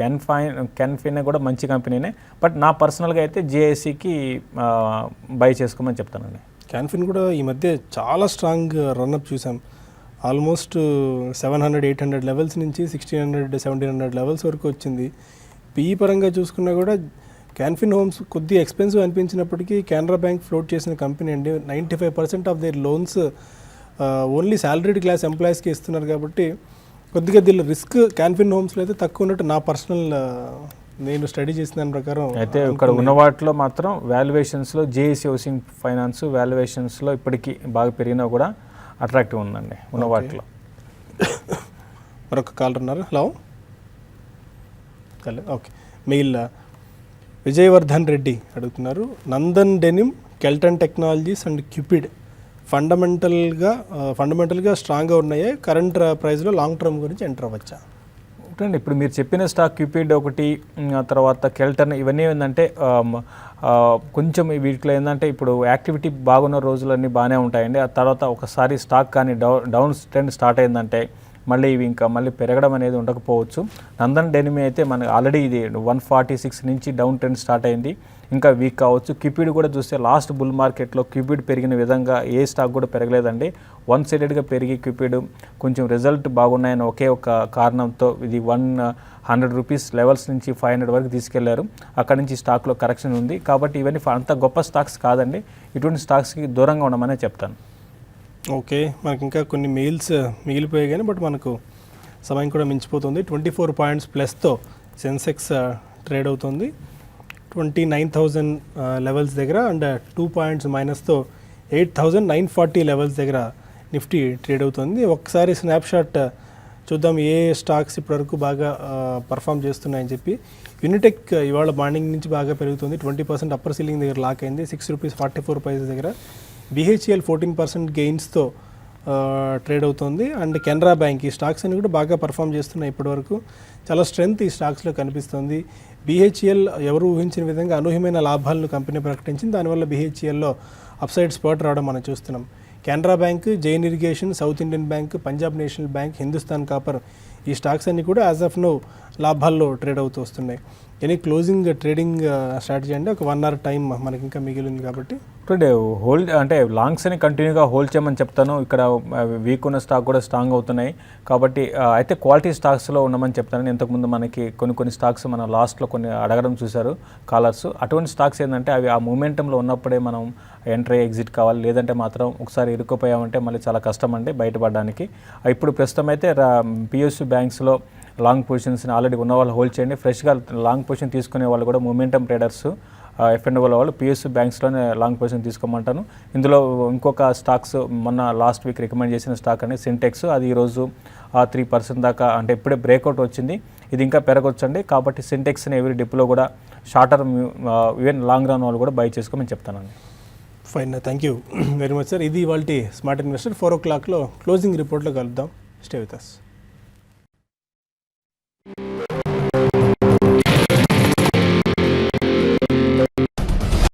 క్యాన్ఫిన్ కూడా మంచి కంపెనీనే. బట్ నా పర్సనల్గా అయితే GICకి బై చేసుకోమని చెప్తానండి. క్యాన్ఫిన్ కూడా ఈ మధ్య చాలా స్ట్రాంగ్ రన్అప్ చూసాం. ఆల్మోస్ట్ 700-800 లెవెల్స్ నుంచి 1600-1700 లెవెల్స్ వరకు వచ్చింది. PE పరంగా చూసుకున్నా కూడా క్యాన్ఫిన్ హోమ్స్ కొద్దిగా ఎక్స్పెన్సివ్ అనిపించినప్పటికీ కెనరా బ్యాంక్ ఫ్లోట్ చేసిన కంపెనీ అండి. 95% of their loans only salaried class ఎంప్లాయీస్కి ఇస్తున్నారు. కాబట్టి కొద్దిగా దీనిలో రిస్క్ క్యాన్ఫిన్ హోమ్స్లో అయితే తక్కువ ఉన్నట్టు నా పర్సనల్ నేను స్టడీ చేసిన దాని ప్రకారం. అయితే ఇక్కడ ఉన్న వాటిలో మాత్రం వాల్యుయేషన్స్లో GIC హౌసింగ్ ఫైనాన్స్ వాల్యుయేషన్స్లో ఇప్పటికీ బాగా పెరిగినా కూడా అట్రాక్టివ్ ఉందండి ఉన్న వాటిలో. మరొక కాలర్ ఉన్నారు. Hello, okay, mail Vijayavardhan Reddy అడుగుతున్నారు, Nandan Denim, Kellton Technologies and Cupid ఫండమెంటల్గా స్ట్రాంగ్గా ఉన్నాయే, కరెంట్ ప్రైస్లో లాంగ్ టర్మ్ గురించి ఎంటర్ అవ్వచ్చా? ఒకటండి, ఇప్పుడు మీరు చెప్పిన స్టాక్ క్యూపిడ్ ఒకటి, తర్వాత కెల్టన్, ఇవన్నీ ఏంటంటే కొంచెం వీటిలో ఏంటంటే ఇప్పుడు యాక్టివిటీ బాగున్న రోజులన్నీ బాగానే ఉంటాయండి. ఆ తర్వాత ఒకసారి స్టాక్ కానీ డౌన్ ట్రెండ్ స్టార్ట్ అయిందంటే మళ్ళీ ఇవి ఇంకా మళ్ళీ పెరగడం అనేది ఉండకపోవచ్చు. నందన్ డెనిమ్ అయితే మనకి ఆల్రెడీ ఇది 146 నుంచి డౌన్ ట్రెండ్ స్టార్ట్ అయింది, ఇంకా వీక్ కావచ్చు. క్యూపిడ్ కూడా చూస్తే లాస్ట్ బుల్ మార్కెట్లో క్యూపిడ్ పెరిగిన విధంగా ఏ స్టాక్ కూడా పెరగలేదండి. 1 సైడెడ్గా పెరిగి క్యూపిడ్ కొంచెం రిజల్ట్ బాగున్నాయని ఒకే ఒక కారణంతో ఇది 100 రూపీస్ లెవెల్స్ నుంచి 500 వరకు తీసుకెళ్లారు. అక్కడ నుంచి స్టాక్లో కరెక్షన్ ఉంది. కాబట్టి ఇవన్నీ అంత గొప్ప స్టాక్స్ కాదండి. ఇటువంటి స్టాక్స్కి దూరంగా ఉండమనే చెప్తాను. ఓకే, మనకి ఇంకా కొన్ని మెయిల్స్ మిగిలిపోయాయి కానీ బట్ మనకు సమయం కూడా మించిపోతుంది. 24 పాయింట్స్ ప్లస్తో సెన్సెక్స్ ట్రేడ్ అవుతుంది 29,000 లెవెల్స్ దగ్గర, అండ్ 2 పాయింట్స్ మైనస్తో 8,940 లెవెల్స్ దగ్గర నిఫ్టీ ట్రేడ్ అవుతుంది. ఒకసారి స్నాప్షాట్ చూద్దాం ఏ స్టాక్స్ ఇప్పటివరకు బాగా పర్ఫామ్ చేస్తున్నాయని చెప్పి. యూనిటెక్ ఇవాళ మార్నింగ్ నుంచి బాగా పెరుగుతుంది, 20% అప్పర్ సీలింగ్ దగ్గర లాక్ అయింది, ₹6.44 దగ్గర. BHEL 14% గెయిన్స్తో ట్రేడ్ అవుతుంది. అండ్ కెనరా బ్యాంక్, ఈ స్టాక్స్ అన్ని కూడా బాగా పర్ఫామ్ చేస్తున్నాయి ఇప్పటివరకు. చాలా స్ట్రెంగ్త్ ఈ స్టాక్స్లో కనిపిస్తుంది. BHEL ఎవరు ఊహించిన విధంగా అనూహ్యమైన లాభాలను కంపెనీ ప్రకటించింది, దానివల్ల BHELలో అప్సైడ్ స్పాట్ రావడం మనం చూస్తున్నాం. Canara bank, Jain irrigation, south Indian bank, Punjab national bank, Hindustan copper, ఈ స్టాక్స్ అన్ని కూడా యాజ్ ఆఫ్ నో లాభాల్లో ట్రేడ్ అవుతూ వస్తున్నాయి. ఎనీ క్లోజింగ్ ట్రేడింగ్ స్ట్రాటజీ అంటే ఒక 1 hour టైం మనకి ఇంకా మిగిలింది కాబట్టి హోల్డ్ అంటే లాంగ్స్ అని కంటిన్యూగా హోల్డ్ చేయమని చెప్తాను. ఇక్కడ వీక్ ఉన్న స్టాక్ కూడా స్ట్రాంగ్ అవుతున్నాయి కాబట్టి అయితే క్వాలిటీ స్టాక్స్లో ఉండమని చెప్తాను. ఇంతకుముందు మనకి కొన్ని స్టాక్స్ మన లాస్ట్లో కొన్ని అడగడం చూశారు కాలర్స్. అటువంటి స్టాక్స్ ఏంటంటే అవి ఆ మూమెంటంలో ఉన్నప్పుడే మనం ఎంట్రీ ఎగ్జిట్ కావాలి, లేదంటే మాత్రం ఒకసారి ఇరుక్కుపోయామంటే మళ్ళీ చాలా కష్టం అండి బయటపడడానికి. ఇప్పుడు ప్రస్తుతం అయితే PSU బ్యాంక్స్లో లాంగ్ పొజిషన్స్ని ఆల్రెడీ ఉన్న వాళ్ళు హోల్డ్ చేయండి. ఫ్రెష్గా లాంగ్ పొజిషన్ తీసుకునే వాళ్ళు కూడా మూమెంటం ట్రేడర్స్ F&O వాళ్ళు PSU బ్యాంక్స్లోనే లాంగ్ పొజిషన్ తీసుకోమంటాను. ఇందులో ఇంకొక స్టాక్స్ మొన్న లాస్ట్ వీక్ రికమెండ్ చేసిన స్టాక్ అనేది సింటెక్స్, అది ఈరోజు 3% దాకా అంటే ఇప్పుడే బ్రేక్అవుట్ వచ్చింది, ఇది ఇంకా పెరగొచ్చండి. కాబట్టి సింటెక్స్ని ఎవరి డిప్లో కూడా short term even long run వాళ్ళు కూడా బై చేసుకోమని చెప్తానండి. Fine, thank you very much sir. ఇది ఇవాల్టి స్మార్ట్ ఇన్వెస్టర్. 4 o'clockలో క్లోజింగ్ రిపోర్ట్లో కలుద్దాం. Stay with us.